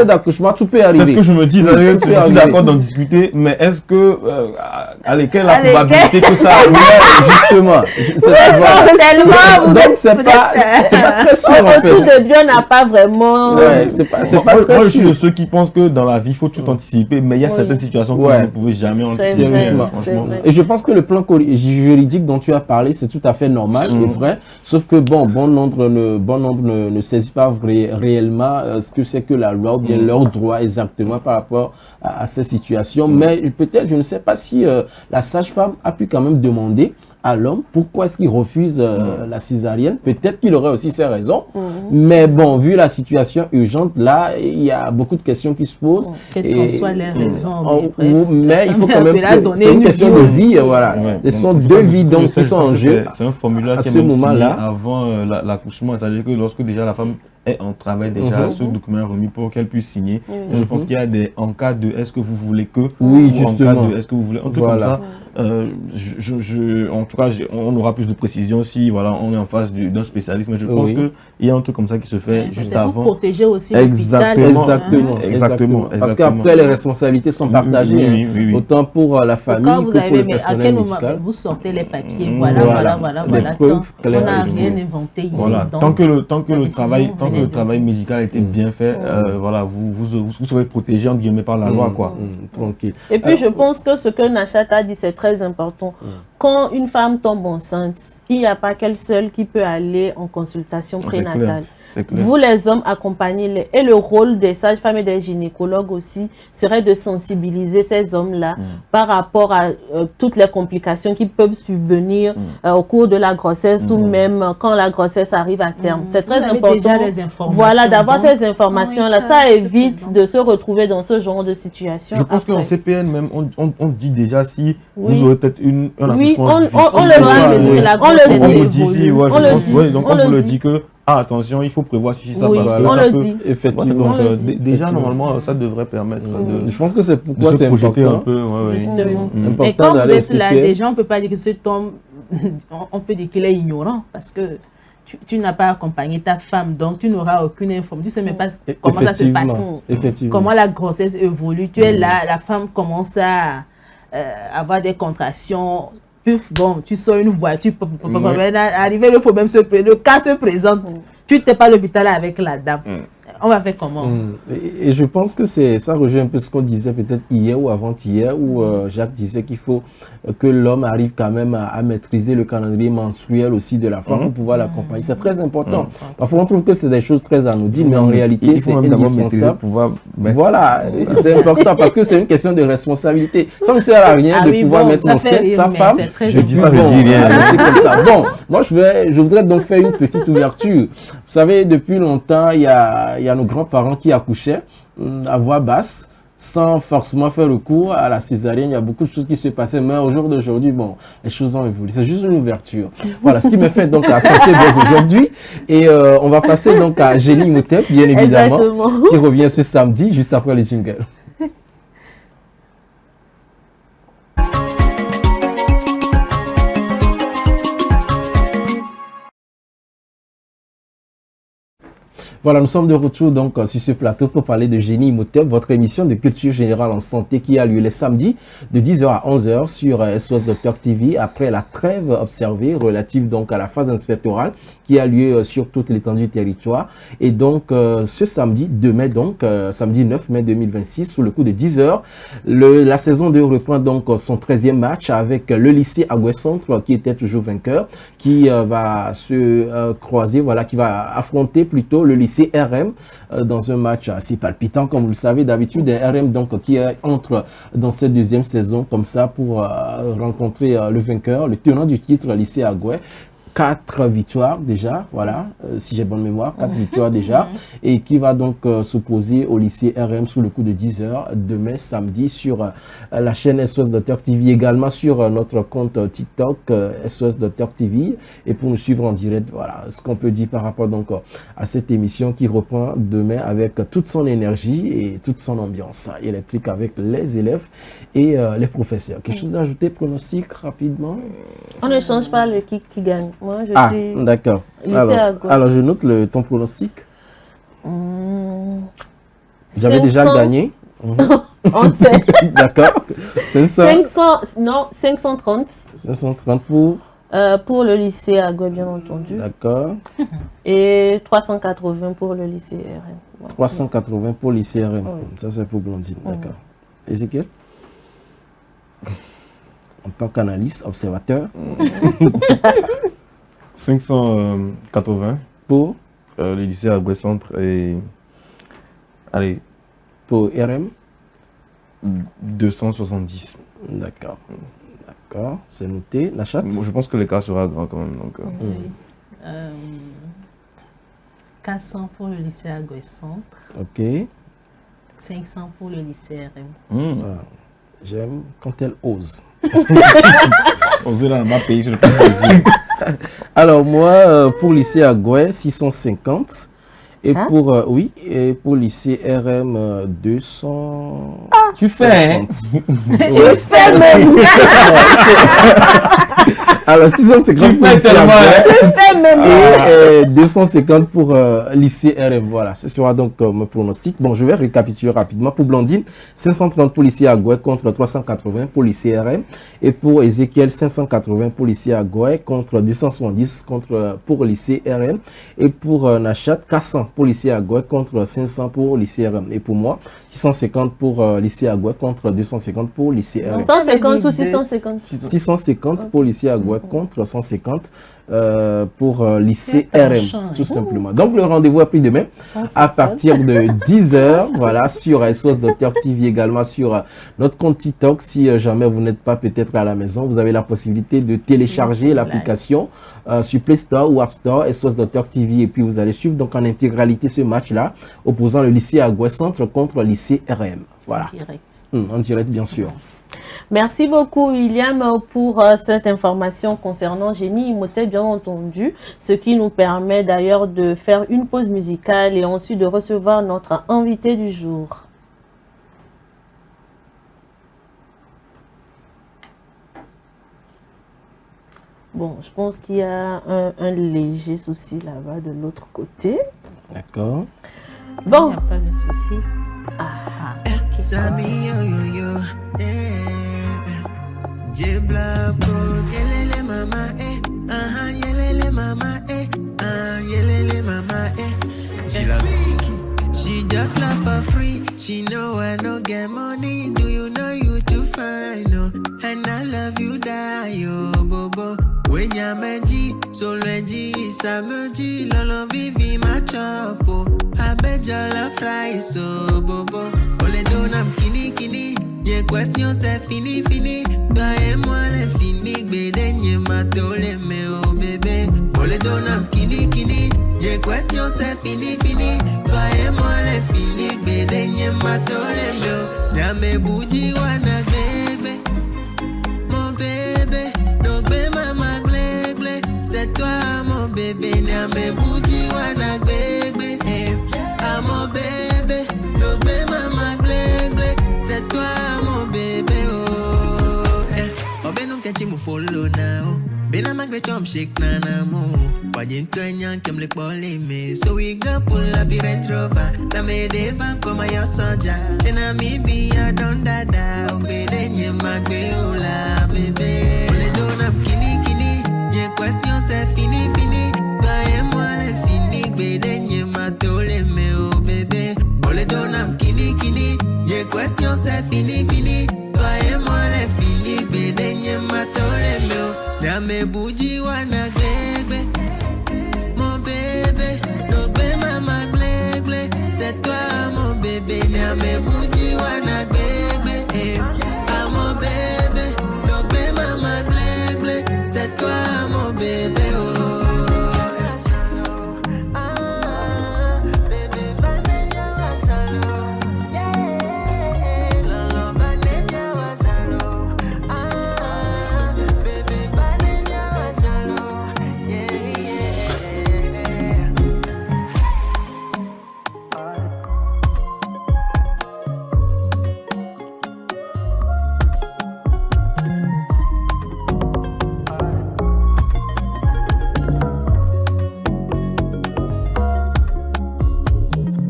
d'accouchement, tout peut arriver. C'est ce que je me dis, je suis d'accord d'en discuter, mais est-ce que, quelle est la probabilité que ça arrive? Justement. Donc, c'est pas très sûr en fait. Tout de bien n'a pas vraiment... Ouais, c'est pas très sûr. Moi, je suis de ceux qui pensent que dans la vie, il faut tout anticiper, mais il y a certaines situations que vous ne pouvez jamais anticiper. Et je pense que le plan juridique dont tu as parlé, c'est tout à fait normal et vrai, sauf que bon nombre ne saisit pas réellement ce que c'est que la loi ou bien leurs droits exactement par rapport à ces situations. Mais peut-être, je ne sais pas si la sage-femme a pu quand même demander à l'homme. Pourquoi est-ce qu'il refuse la césarienne? Peut-être qu'il aurait aussi ses raisons. Mais bon, vu la situation urgente, là, il y a beaucoup de questions qui se posent. Quelles qu'en soient les raisons. Mais il faut quand même que c'est une question de vie. Voilà. Ce sont deux vies donc qui sont en jeu. C'est un formulaire qui est même signé avant l'accouchement. C'est-à-dire que lorsque déjà la femme est en travail, déjà ce document est remis pour qu'elle puisse signer. Je pense qu'il y a des en cas de est-ce que vous voulez que, oui, ou justement. en cas de est-ce que vous voulez un truc comme ça. En tout cas, on aura plus de précision si voilà, on est en face d'un spécialiste, mais je pense qu'il y a un truc comme ça qui se fait juste avant. Pour protéger aussi l'hôpital. Exactement. Parce qu'après, les responsabilités sont partagées. Autant pour la famille que pour le personnel médical. Vous sortez les papiers, voilà. Preuves on n'a rien inventé ici. Voilà. Tant que le travail médical était bien fait, voilà, vous serez protégé entre guillemets par la loi, quoi. Tranquille. Et puis je pense que ce que Nachat a dit, c'est très important. Quand une femme tombe enceinte, il n'y a pas qu'elle seule qui peut aller en consultation prénatale. Vous les hommes, accompagnez-les. Et le rôle des sages-femmes et des gynécologues aussi serait de sensibiliser ces hommes-là par rapport à toutes les complications qui peuvent subvenir au cours de la grossesse ou même quand la grossesse arrive à terme. C'est très important d'avoir ces informations-là. Ça évite de se retrouver dans ce genre de situation. Je pense qu'en CPN même, on dit déjà si vous aurez peut-être un accouchement difficile. Donc on vous le dit que attention, il faut prévoir si ça passe. On le dit. Effectivement. Donc, déjà, normalement, ça devrait permettre de. Je pense que c'est pourquoi c'est important. Un peu, justement. Et quand vous êtes là, déjà, on ne peut pas dire que cet homme, on peut dire qu'il est ignorant parce que tu n'as pas accompagné ta femme, donc tu n'auras aucune information. Tu ne sais même pas comment ça se passe. Comment la grossesse évolue. Tu es là, la femme commence à avoir des contractions. Bon, tu sors une voiture, arriver le problème le cas se présente, tu n'étais pas à l'hôpital avec la dame. On va faire comment? Et je pense que ça rejoint un peu ce qu'on disait peut-être hier ou avant-hier, où Jacques disait qu'il faut que l'homme arrive quand même à maîtriser le calendrier menstruel aussi de la femme pour pouvoir l'accompagner. C'est très important. Parfois, on trouve que c'est des choses très anodines, mais en réalité, c'est indispensable. Voilà, c'est important parce que c'est une question de responsabilité. Ça ne sert à rien de pouvoir mettre en scène sa femme. Je dis ça, je dis rien. C'est comme ça. Bon, moi, je voudrais donc faire une petite ouverture. Vous savez, depuis longtemps, il y a nos grands-parents qui accouchaient à voix basse, sans forcément faire recours à la césarienne. Il y a beaucoup de choses qui se passaient, mais au jour d'aujourd'hui, bon, les choses ont évolué. C'est juste une ouverture. Voilà, ce qui me fait donc à Santé dès aujourd'hui. Et on va passer donc à Génie Motep, bien évidemment, qui revient ce samedi, juste après les jingles. Voilà, nous sommes de retour donc sur ce plateau pour parler de Génie Imhotep, votre émission de culture générale en santé qui a lieu les samedis de 10h à 11h sur SOS Docteur TV après la trêve observée relative donc à la phase inspectorale qui a lieu sur toute l'étendue du territoire. Et donc ce samedi 2 mai donc, samedi 9 mai 2026, sous le coup de 10h, la saison 2 reprend donc son 13e match avec le lycée Agoué Centre qui était toujours vainqueur, qui va se croiser, voilà, qui va affronter plutôt le lycée RM dans un match assez palpitant, comme vous le savez. D'habitude, RM donc qui entre dans cette deuxième saison comme ça pour rencontrer le vainqueur, le tenant du titre, lycée Agoué. 4 victoires déjà, voilà, si j'ai bonne mémoire, 4 victoires déjà, et qui va donc s'opposer au lycée RM sous le coup de 10h demain samedi sur la chaîne SOS Docteur TV, également sur notre compte TikTok SOS Docteur TV, et pour nous suivre en direct, voilà ce qu'on peut dire par rapport donc à cette émission qui reprend demain avec toute son énergie et toute son ambiance électrique avec les élèves et les professeurs. Quelque chose à ajouter, pronostic rapidement? On ne change pas l'équipe qui gagne. Moi, je suis d'accord. Alors, je note ton pronostic. J'avais déjà gagné. On sait. D'accord. 530. 530 pour le lycée Agoué, bien entendu. D'accord. Et 380 pour le lycée RM. 380 pour le lycée RM. Ça, c'est pour Blondine. D'accord. Ezekiel? En tant qu'analyste, observateur. 580 pour le lycée Agoué Centre et allez pour RM 270. D'accord. D'accord, c'est noté. Nachat? Je pense que l'écart sera grand quand même. Donc, Oui. 400 pour le lycée Agoy Centre, Ok. 500 pour le lycée RM. Voilà. J'aime quand elle ose. On se dans ma pays, je ne peux pas dire. Alors moi, pour lycée Agoué, 650. Et Hein? pour, oui, et pour lycée RM, 200. Tu fais, hein? Tu fais même. Alors 650 pour fais lycée tellement, Agoué. Tu fais même. Et 250 pour lycée RM. Voilà, ce sera donc mon pronostic. Bon, je vais récapituler rapidement. Pour Blandine, 530 pour lycée Agoué contre 380 pour lycée RM. Et pour Ézéchiel, 580 pour lycée Agoué contre 270 pour lycée RM. Et pour Nachat, 400 pour lycée Agoué contre 500 pour lycée RM. Et pour moi, 650 pour lycée Agoué contre 250 pour lycée RM. 150 ou 650? 650 pour lycée Agoué contre 150 pour lycée C'est un RM, champ, tout hein. simplement. Donc le rendez-vous est pris demain à partir de 10h, voilà, sur SOS Docteur TV, également sur notre compte TikTok. Si jamais vous n'êtes pas peut-être à la maison, vous avez la possibilité de télécharger l'application sur Play Store ou App Store, SOS Docteur TV, et puis vous allez suivre donc en intégralité ce match-là, opposant le lycée Agoué Centre contre le lycée RM. Voilà, Direct. en direct bien sûr. Merci beaucoup, William, pour cette information concernant Génie Imhotep, bien entendu, ce qui nous permet d'ailleurs de faire une pause musicale et ensuite de recevoir notre invité du jour. Bon, je pense qu'il y a un léger souci là-bas de l'autre côté. D'accord. Il Bon, n'y a pas de souci. Ok. Sami yo yo yo, Jebla bro, yelele mama yelele mama yelele mama She just laugh for free. She know I no get money. Do you know you too fine? No, and I love you, die, yo, bobo. When ya meji, so lenji, sameji, lolo vivi ma chopo. I bet y'all la fry, so bobo. Ole donam kini kini. Ye question c'est fini fini. Toi et moi l'infini. Gbede nye matole me oh bébé. Ole donam kini kini. Ye question c'est fini fini. Toi et moi l'infini. Gbede nye matole me oh. Dame bouji wana bébé. Mon bébé. Donc be mama gle gle. C'est toi mon bébé. Dame bouji wana bébé. Ah mon bébé. Donc be mama gle gle. C'est toi mon bébé oh. Oh ben non catchy mu follow now. Ben I'm a great chum shake na na mo. Wajin to nyan kem le pole me. So we go pull up the Range Rover. Na me devan come your soldier. Chena mi be a don dada. Obede nye magbe ola bébé. Ole donam kini kini. Ye question c'est fini fini. Toi et moi l'infini. Gbede nye matole me oh bébé. Ole donam kini kini. Ye question c'est fini fini. Toi et moi l'infini. Gbede nye matole me oh. Dame bouji wana glebe. Mon bébé. Donc be mama glebe. C'est toi mon bébé. Dame bouji wana glebe. Ah mon bébé. Donc be mama glebe. C'est toi mon bébé oh.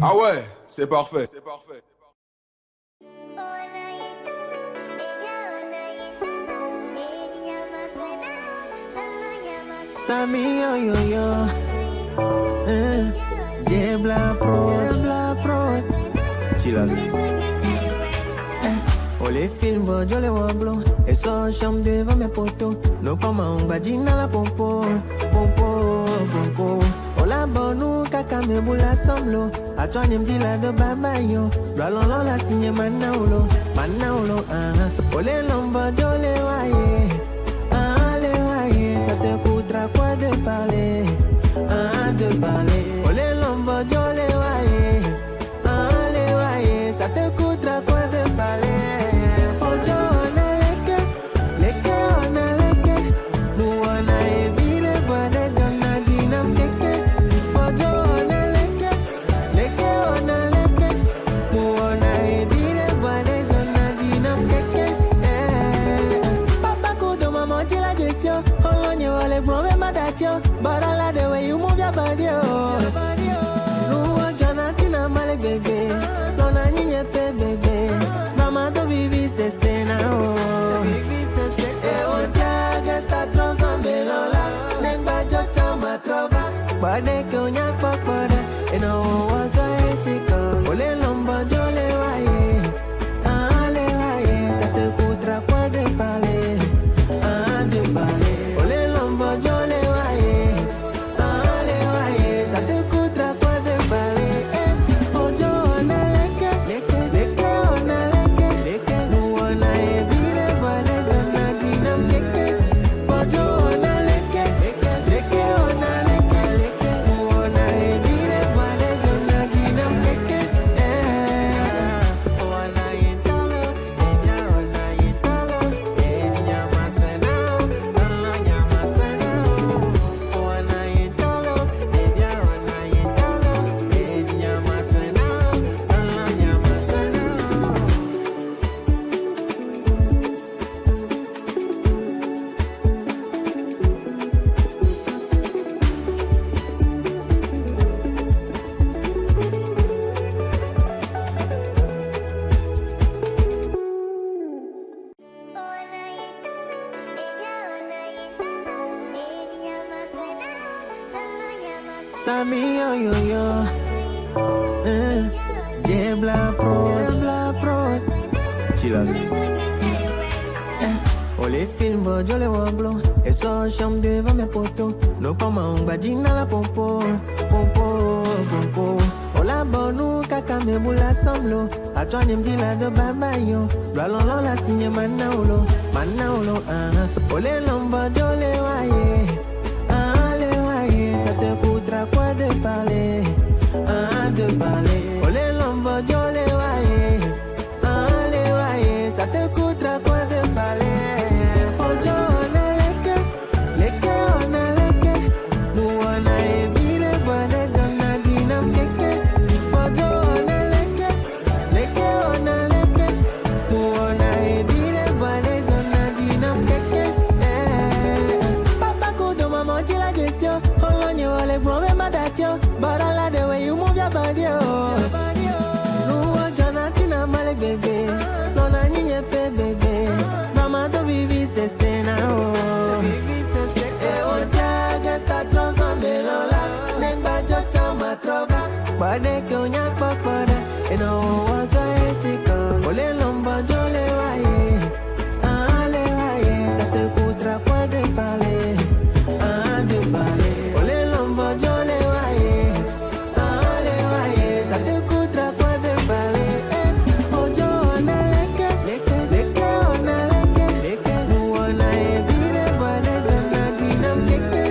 Ah ouais, c'est parfait. C'est parfait. Sami yo yo yo, Jebla pro, Chilas. on les films, je les vois blancs, et son chambre devant mes potos, nos parents badina la pompo, on la bonne ou kaka me boula samlo, à toi n'y me dit la de babayo, la signe manaulo, on les lomba de les waye. gestion. Hold on, you all the blow me mad at you. But I like the way you move your body, oh. No, Jonathan, I'm a baby. No, I need your baby. Mama, don't be this, now. Bade konya papada, eno waga etika. Ole lomba jole waye, ale waye. Ça te coûtera quoi de parler, de parler. Ole lomba jole waye, ale waye. Ça te coûtera quoi de parler. Ojo ona leke, ona leke. Nu ona ebire vale dona dinam leke. Ojo ona leke, ona leke. Sami yo yo yo, Jebla Pro, Chilas. On les films, je les woblo, et son chambre devant mes potos. Nos parents badina la pompo. On la bonne kaka me boula samlo. A toi n'y me dit la de babayo. Doalon la signe manaolo, on les lomba je les waye. Ça te coûtera quoi de parler, de parler. Oh les lombos, yo les waye, les waye. Ça te coûtera quoi de parler. Oh yo on a leke, on a leke. Nous on a évité voir des dona dinam keke. Oh yo on a leke, on a leke. Nous on a évité voir des dona dinam keke. Papa kudo maman dit la gestion. You all the blow me mad at you, but I like the way you move your body, oh. No, Jonathan, I'm a baby. No, I need your baby. Mama, don't be this, now. Oh, Jaga, start transforming, Lola. Name by Jocha, my trova. But they can't yak papada. And oh, what I take on. Ole lomba, jole, waye. Ale, waye. Ça te coûtera quoi de parler, de parler. Ça te coûtera quoi de parler. Oh, yo, on a leke, on a leke. Nous, on a évité voir des dona dinam keke.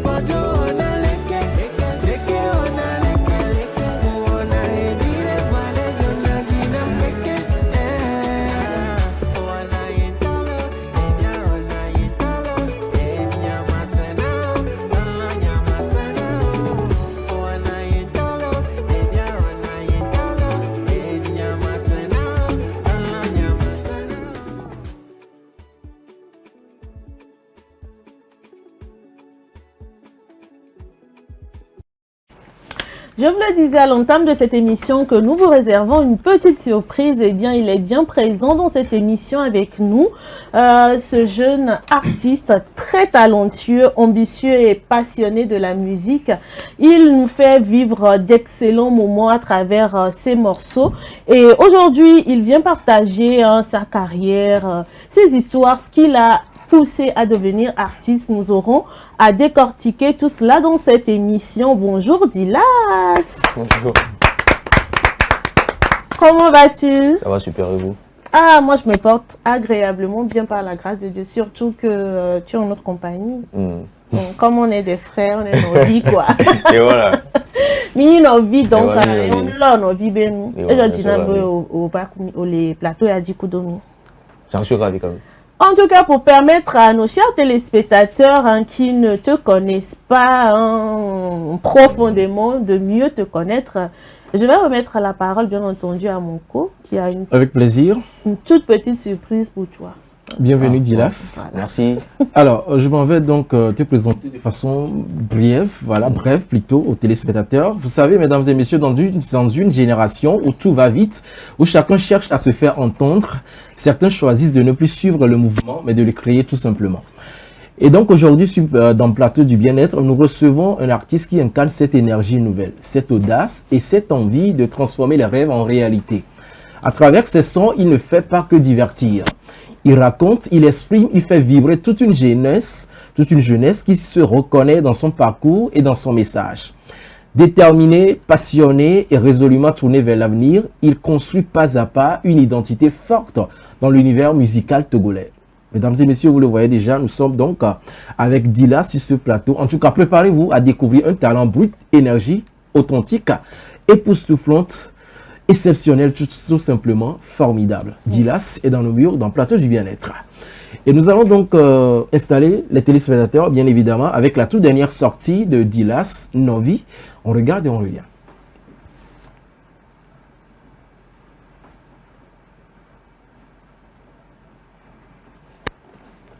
Oh, yo, on a leke, on a leke. Nous, on a évité voir des dona dinam keke. Oh, on a yintalo, on a yintalo. Dinya maswenao, nya maswenao. Oh, on a yintalo, Je vous le disais à l'entame de cette émission que nous vous réservons une petite surprise. Eh bien, il est bien présent dans cette émission avec nous. Ce jeune artiste très talentueux, ambitieux et passionné de la musique. Il nous fait vivre d'excellents moments à travers ses morceaux. Et aujourd'hui, il vient partager sa carrière, ses histoires, ce qu'il a poussé à devenir artiste. Nous aurons à décortiquer tout cela dans cette émission. Bonjour Dilas. Bonjour. Comment vas-tu? Ça va super et vous? Ah, moi je me porte agréablement bien par la grâce de Dieu, surtout que tu es en notre compagnie. Donc, comme on est des frères, on est nos vies quoi. Et voilà. Mais nos vies donc, voilà, on l'a nos vies bien nous. Et voilà, je dis au les plateaux à Dikodomi. J'en suis ravi quand même. En tout cas, pour permettre à nos chers téléspectateurs qui ne te connaissent pas profondément de mieux te connaître, je vais remettre la parole bien entendu à mon co qui a Avec plaisir. une toute petite surprise pour toi. Bienvenue Dilas. Voilà. Merci. Alors, je m'en vais donc te présenter de façon brève, voilà, brève plutôt aux téléspectateurs. Vous savez, mesdames et messieurs, dans une génération où tout va vite, où chacun cherche à se faire entendre, certains choisissent de ne plus suivre le mouvement, mais de le créer tout simplement. Et donc aujourd'hui, dans le plateau du bien-être, nous recevons un artiste qui incarne cette énergie nouvelle, cette audace et cette envie de transformer les rêves en réalité. À travers ses sons, il ne fait pas que divertir. Il raconte, il exprime, il fait vibrer toute une jeunesse qui se reconnaît dans son parcours et dans son message. Déterminé, passionné et résolument tourné vers l'avenir, il construit pas à pas une identité forte dans l'univers musical togolais. Mesdames et messieurs, vous le voyez déjà, nous sommes donc avec Dilas sur ce plateau. En tout cas, préparez-vous à découvrir un talent brut, énergie, authentique, époustouflante, exceptionnel, tout simplement formidable. Dilas est dans nos murs, dans le plateau du bien-être. Et nous allons donc installer les téléspectateurs, bien évidemment, avec la toute dernière sortie de Dilas, Novi. On regarde et on revient.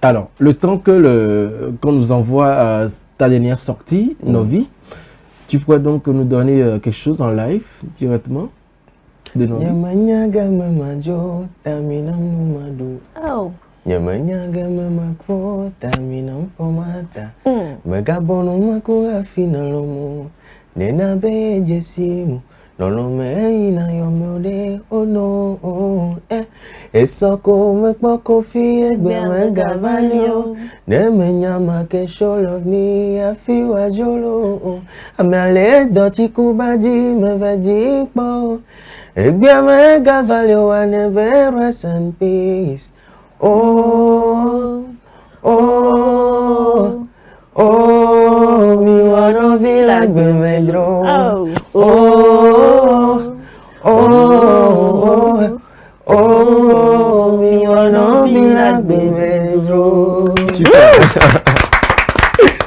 Alors, le temps que qu'on nous envoie ta dernière sortie, Novi, tu pourrais donc nous donner quelque chose en live directement de Novi. Oh. Esoko mekpoko fi egbe megavalio Nemenyama ke show love ni afi wajolo Amele doti kubadi mevaji po Egbe megavalio wa never rest in peace Oh, oh, oh Mi wanna be like Bemedro Oh. Oh, oh, oh, me wanna be like Bemedro. Super.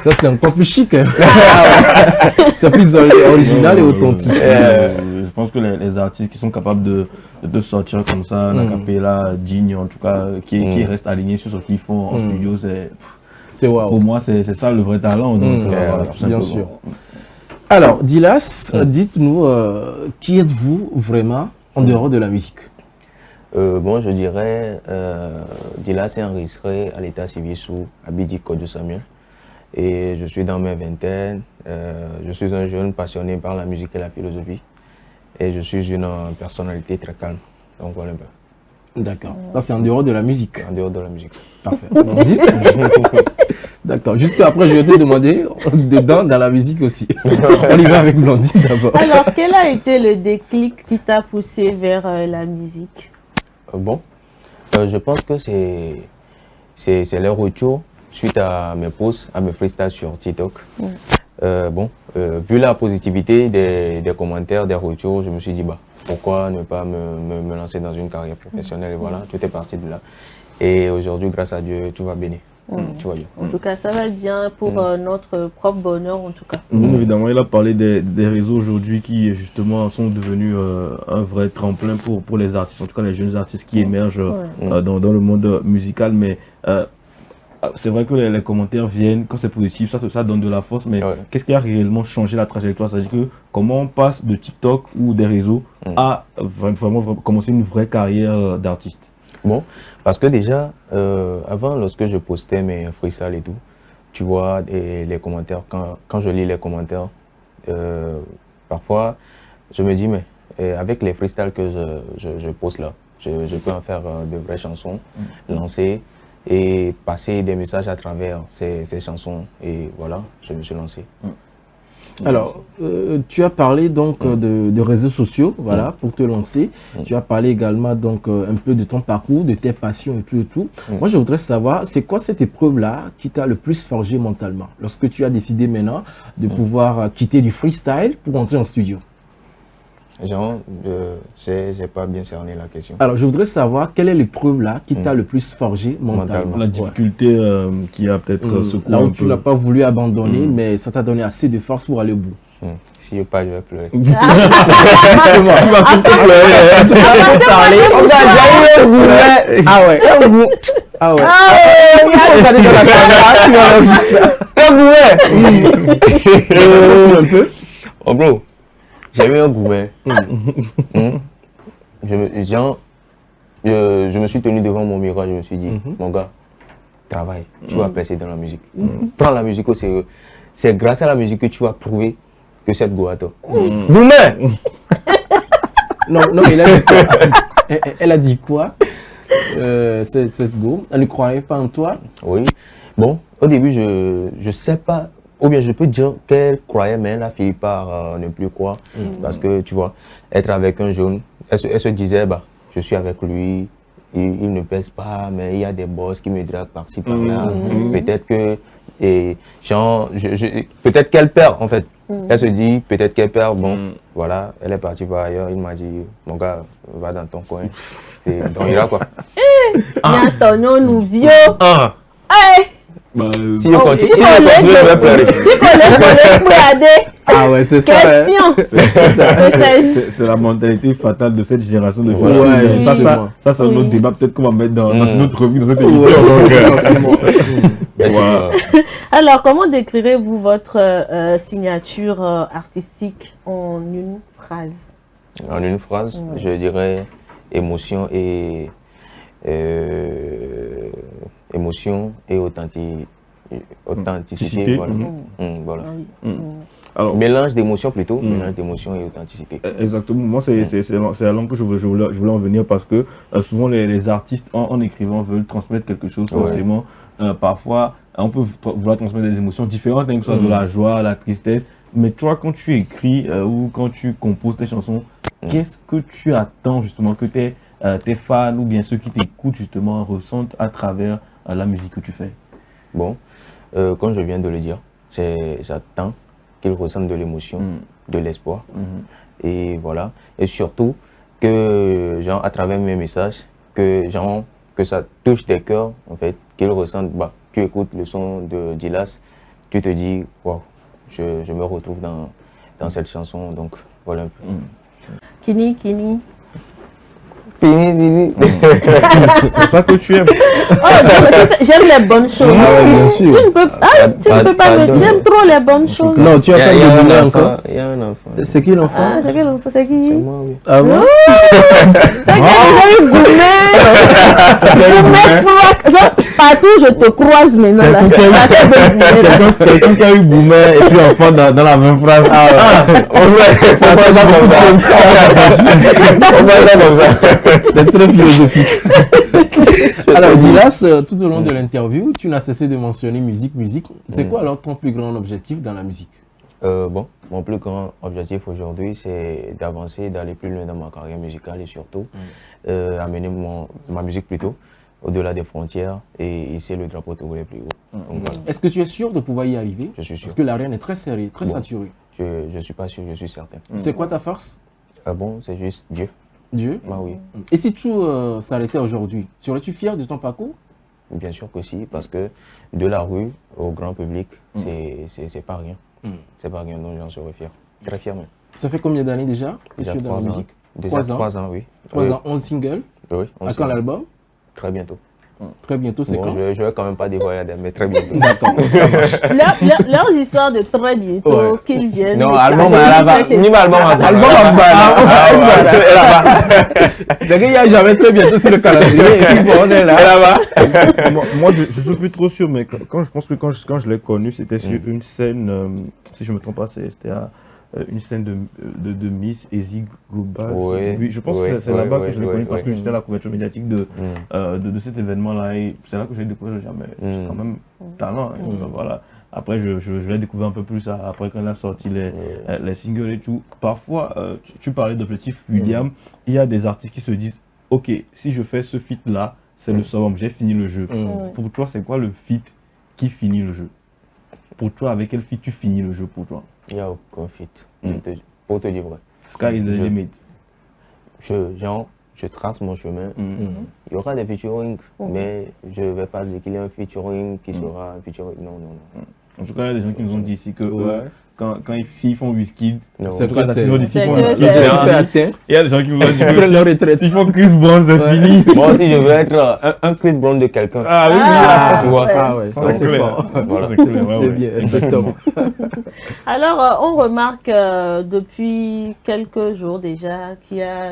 Ça c'est encore plus chic. Hein? C'est plus original et authentique. Je pense que les artistes qui sont capables de sortir comme ça, la cappella digne, en tout cas, qui restent alignés sur ce qu'ils font en studio, wow. Pour moi, c'est ça le vrai talent. Donc, voilà, bien sûr. Alors, Dilas, dites-nous, qui êtes-vous vraiment en dehors de la musique? Bon, je dirais, Dilas est enregistré à l'état civil sous Abidi Kodjo Samuel. Et je suis dans mes vingtaines. Je suis un jeune passionné par la musique et la philosophie. Et je suis une personnalité très calme. Donc voilà un peu. D'accord. Ça, c'est en dehors de la musique. En dehors de la musique. Parfait. D'accord. Juste après, je vais te demander dedans, dans la musique aussi. On y va avec Blondine d'abord. Alors, quel a été le déclic qui t'a poussé vers la musique? Bon, je pense que c'est le retour suite à mes posts, à mes freestyles sur TikTok. Vu la positivité des commentaires, des retours, je me suis dit, bah, pourquoi ne pas me lancer dans une carrière professionnelle? Et voilà, tout est parti de là. Et aujourd'hui, grâce à Dieu, tout va bien. Tout va bien. En tout cas, ça va bien pour notre propre bonheur, en tout cas. Bien évidemment, il a parlé des réseaux aujourd'hui qui, justement, sont devenus un vrai tremplin pour les artistes, en tout cas les jeunes artistes qui émergent dans le monde musical. Mais c'est vrai que les commentaires viennent, quand c'est positif, ça donne de la force, mais qu'est-ce qui a réellement changé la trajectoire? C'est-à-dire que comment on passe de TikTok ou des réseaux à vraiment commencer une vraie carrière d'artiste? Bon, parce que déjà, avant, lorsque je postais mes freestyles et tout, tu vois, et les commentaires, quand je lis les commentaires, parfois, je me dis, mais avec les freestyles que je poste là, je peux en faire de vraies chansons, lancer et passer des messages à travers ces chansons. Et voilà, je me suis lancé. Alors, tu as parlé donc de réseaux sociaux, voilà, pour te lancer. Tu as parlé également donc un peu de ton parcours, de tes passions et tout et tout. Moi, je voudrais savoir, c'est quoi cette épreuve-là qui t'a le plus forgé mentalement, lorsque tu as décidé maintenant de pouvoir quitter du freestyle pour entrer en studio? Genre, j'ai pas bien cerné la question. Alors, je voudrais savoir quelle est l'épreuve là qui t'a le plus forgé mentalement. La difficulté qui a peut-être secoué là où un tu peu. n'as pas voulu abandonner, mais ça t'a donné assez de force pour aller au bout. Si je parle, je vais pleurer. Justement, tu vas surtout pleurer. Tu vas parler. J'ai eu un gourmet. Ah ouais, un goût. Ah ouais. Un gourmet. Oh bro, j'ai eu un gourmet. Je me suis tenu devant mon miroir, je me suis dit, mon gars, travaille, tu vas percer dans la musique. Prends la musique au sérieux. C'est grâce à la musique que tu vas prouver que c'est go à toi. Gourmet. Non, il a dit quoi? Elle a dit quoi? Cette go, elle ne croyait pas en toi? Oui. Bon, au début, je sais pas, ou bien je peux dire qu'elle croyait, mais elle a fini par ne plus croire. Parce que, tu vois, être avec un jeune, elle se disait, bah, je suis avec lui, il ne pèse pas, mais il y a des boss qui me draguent par-ci, par-là. Peut-être que, peut-être qu'elle perd, en fait. Elle se dit, peut-être qu'elle perd, bon, voilà, elle est partie voir ailleurs. Il m'a dit, mon gars, va dans ton coin. Et donc, il a quoi? Ton nous vieux. Si je continue, je vais pleurer. Ah ouais, c'est ça. C'est la mentalité fatale de cette génération de jeunes. Ouais, ça c'est un autre débat, peut-être qu'on va mettre dans une autre revue, dans cette émission. Alors, comment décrirez-vous votre signature artistique en une phrase? En une phrase, je dirais émotion et authenticité. Voilà. Voilà. Alors, mélange d'émotions plutôt, mélange d'émotions et authenticité. Exactement, moi c'est la langue que je voulais en venir parce que souvent les artistes en écrivant veulent transmettre quelque chose forcément. Parfois on peut vouloir transmettre des émotions différentes, que ce soit de la joie, la tristesse, mais toi quand tu écris ou quand tu composes tes chansons, qu'est-ce que tu attends justement que tes fans ou bien ceux qui t'écoutent justement ressentent à travers la musique que tu fais? Bon, comme je viens de le dire, j'attends qu'ils ressentent de l'émotion, de l'espoir. Et voilà. Et surtout, que genre, à travers mes messages, que ça touche des cœurs, en fait, qu'ils ressentent, bah, tu écoutes le son de Djilas, tu te dis, waouh, je me retrouve dans cette chanson, donc voilà un peu. Kini. Fini. C'est ça que tu aimes. J'aime les bonnes choses. Ah ouais, bien sûr. Tu ne peux pas me dire, j'aime trop les bonnes choses. Non, tu as pas de gourmet encore. Il y a un enfant. C'est qui l'enfant? Ah, c'est qui l'enfant? C'est qui? C'est moi, oui. Ah bon? C'est qui? J'ai eu gourmet. Genre, partout je te croise maintenant là. Quelqu'un qui a eu gourmet et puis enfant dans la même phrase. On fait ça comme ça. C'est très philosophique. Alors, Djilas, tout au long de l'interview, tu n'as cessé de mentionner musique. C'est quoi alors ton plus grand objectif dans la musique? Bon, mon plus grand objectif aujourd'hui, c'est d'avancer, d'aller plus loin dans ma carrière musicale et surtout amener ma musique plutôt au-delà des frontières et hisser le drapeau togolais plus haut. Voilà. Est-ce que tu es sûr de pouvoir y arriver? Je suis sûr. Parce que l'arène est très serrée, très saturée. Je ne suis pas sûr, je suis certain. C'est quoi ta force? Bon, c'est juste Dieu. Dieu? Bah oui. Et si tout s'arrêtait aujourd'hui, serais-tu fier de ton parcours? Bien sûr que si, parce que de la rue au grand public, c'est pas rien. C'est pas rien, donc j'en serais fier. Très fier même. Ça fait combien d'années déjà que tu es dans la musique? Déjà 3 ans, oui. 3 ans, 11 singles? Oui. À quand l'album? Très bientôt. Très bientôt, c'est quand? Je vais quand même pas dévoiler la date, mais très bientôt. D'accord. Leurs histoires de très bientôt, qu'ils viennent. Non, album là-bas. Ni ma album Album en bas. C'est qu'il n'y a jamais très bientôt sur le calendrier et puis bon, on est là-bas. Moi, je suis plus trop sûr, mais quand je l'ai connu, c'était sur une scène, si je ne me trompe pas, c'était à une scène de Miss Easy Global. Oui, je pense que c'est là-bas que je l'ai connu parce que j'étais à la couverture médiatique de cet événement-là et c'est là que j'ai découvert jamais quand même talent. Voilà. Après, je l'ai découvert un peu plus après quand il a sorti les singles et tout. Parfois, tu parlais d'objectif William, il y a des artistes qui se disent ok, si je fais ce feat-là, c'est le summum, j'ai fini le jeu. Pour toi, c'est quoi le feat qui finit le jeu? Pour toi, avec quel feat tu finis le jeu pour toi? Il n'y a aucun feat, pour te dire vrai. Sky is the limit. Je trace mon chemin. Il y aura des featuring, mais je ne vais pas dire qu'il y a un featuring qui sera un featuring. Non. En tout cas, il y a des gens qui nous ont dit ici que s'ils font Wizkid, Non. c'est quoi la C'est- saison d'ici c'est font que Wizkid, c'est- Tout est atteint. il y a des gens qui vont dire Prennent leur retraite. s'ils font Chris Brown, c'est fini. Moi aussi, je veux être un Chris Brown de quelqu'un. Ah oui, Ah, tu vois. ouais. Ah ouais, ça c'est c'est clair. fort. Voilà. C'est clair, ouais, C'est ouais. bien, c'est top. Alors, on remarque depuis quelques jours déjà qu'il y a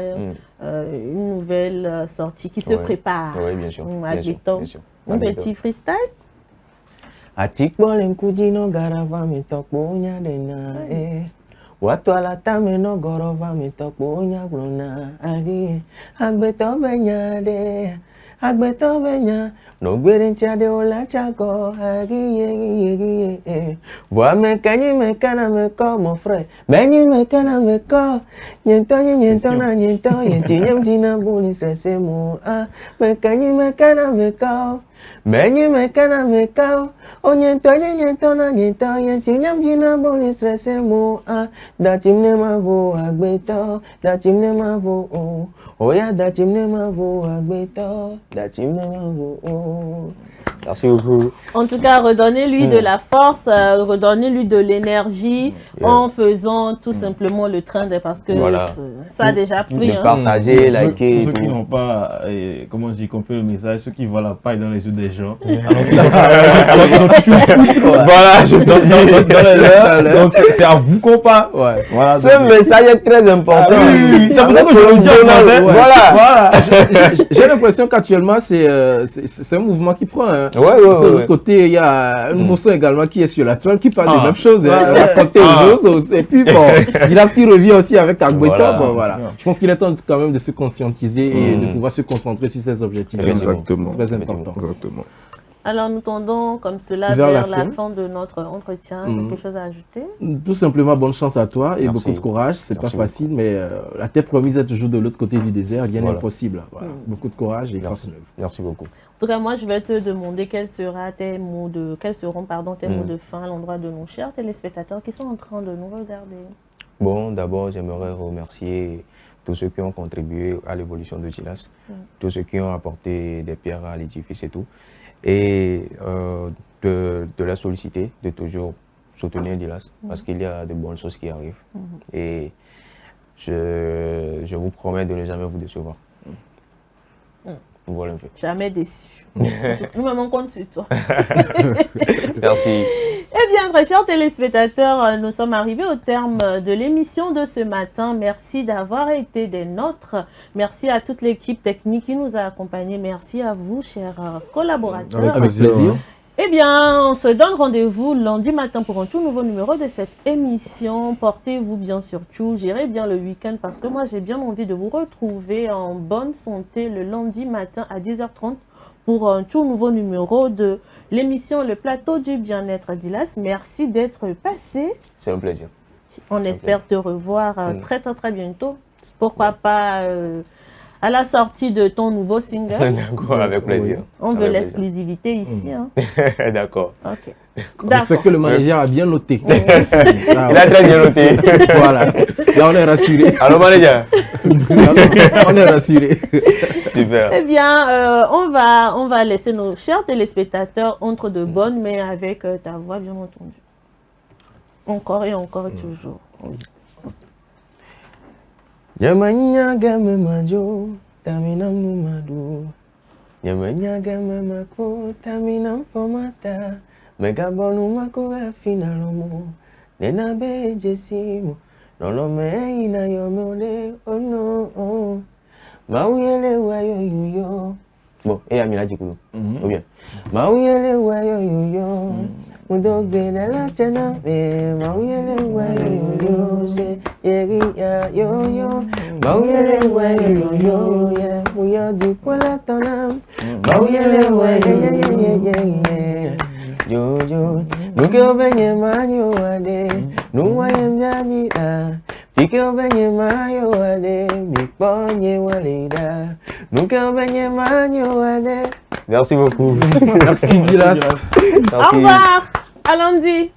une nouvelle sortie qui se Ouais. prépare. Oui, bien sûr. Bien sûr, Admettons. bien sûr. Un Admettons. petit freestyle. Atik bolen kujino garava mitokponya dena Watu alatame no gorova mitokponya glona agi Agbeto benya de Agbeto benya No gwerencha de ola chako agi yegi Voa me kana me ko mon frère Menyi me kana me ko Nyento na nyento Yenti nyem jina buni stresse mo Me kana me ko Menyi me kana me ko Nyento na nyento Yenti nyem jina buni stresse mo Datim ne ma vo agbeto Datim ne ma vo Oya datim ne ma vo agbeto Datim ne ma vo Merci beaucoup. En tout cas, redonnez-lui de la force, redonnez-lui de l'énergie en faisant tout simplement le trend parce que Voilà. ça a déjà pris. De partager, liker et Pour ceux qui tout. n'ont pas, comment on dit, compris le message, ceux qui voient la paille dans les yeux des gens. Voilà, je te dis. Donc c'est à vous qu'on parle. Ouais. Voilà, Ce message est très important. Ah oui, c'est pour ça que je le dis en français. Voilà. J'ai l'impression qu'actuellement, c'est un mouvement qui prend. Hein. Ouais, Parce que de ouais, l'autre côté, il y a un nouveau son également qui est sur la toile qui parle des Ah. mêmes choses. Hein, Ouais. raconter les choses. Et puis, bon, Gilas qui revient aussi avec Agbeto. Voilà. Bon, voilà. Je pense qu'il est temps quand même de se conscientiser et de pouvoir se concentrer sur ses objectifs. Exactement. Très important. Exactement. Alors nous tendons comme cela Vers vers la la fin. fin de notre entretien. Quelque chose à ajouter? Tout simplement, bonne chance à toi et Merci. beaucoup de courage. C'est pas Merci facile, mais la terre promise est toujours de l'autre côté du désert. Rien n'est Voilà. impossible. Voilà. Beaucoup de courage et Merci. grâce neuve. Merci beaucoup. En tout cas, moi, je vais te demander quels seront tes mots de fin à l'endroit de nos chers téléspectateurs qui sont en train de nous regarder. Bon, d'abord, j'aimerais remercier tous ceux qui ont contribué à l'évolution de Gilas, tous ceux qui ont apporté des pierres à l'édifice et tout. Et de la solliciter, de toujours soutenir Gilas, parce qu'il y a de bonnes choses qui arrivent. Et je vous promets de ne jamais vous décevoir. Voilà un peu. Jamais déçu. Nous me compte sur toi. Merci. Eh bien, très chers téléspectateurs, nous sommes arrivés au terme de l'émission de ce matin. Merci d'avoir été des nôtres. Merci à toute l'équipe technique qui nous a accompagnés. Merci à vous, chers collaborateurs. Avec plaisir. Eh bien, on se donne rendez-vous lundi matin pour un tout nouveau numéro de cette émission. Portez-vous bien surtout, gérez bien le week-end parce que moi, j'ai bien envie de vous retrouver en bonne santé le lundi matin à 10h30 pour un tout nouveau numéro de l'émission Le Plateau du Bien-être. Gilas, merci d'être passé. C'est un plaisir. On espère te revoir très bientôt. Pourquoi pas à la sortie de ton nouveau single. D'accord, avec plaisir. On veut Avec l'exclusivité ici. Hein. plaisir. D'accord. Ok. J'espère que le manager a bien noté. Ah, Il a très bien noté. Voilà. Là, on est rassuré. Allô, manager? On est rassuré. Super. Eh bien, on va laisser nos chers téléspectateurs entre de bonnes mains avec ta voix, bien entendu. Encore et encore et toujours. Oui. Nyamanya game majo, taminam numadu. Nyamanya game mako, taminam formata. Megabonu mako finalomo. Nena beje simu. Nono me ina yomole, oh no. Mauyele wayo yuyo. Bon, et Amina Djikoulou. Ou bien. Mauyele wayo yuyo. Mudogbe la la chana me. Mauyele wayo yuyo. Se yeri ya yo yo. Mauyele wayo yuyo. Yeah. Muyo dikola tonam. Mauyele wayo yeah. Yo yo. Nuke obenye manyo ade. Nuwa yemjani da. Fike obenye mayo ade. Mikponye walida. Nuke obenye manyo ade. Merci beaucoup. Merci, Gilas. Au revoir. À lundi.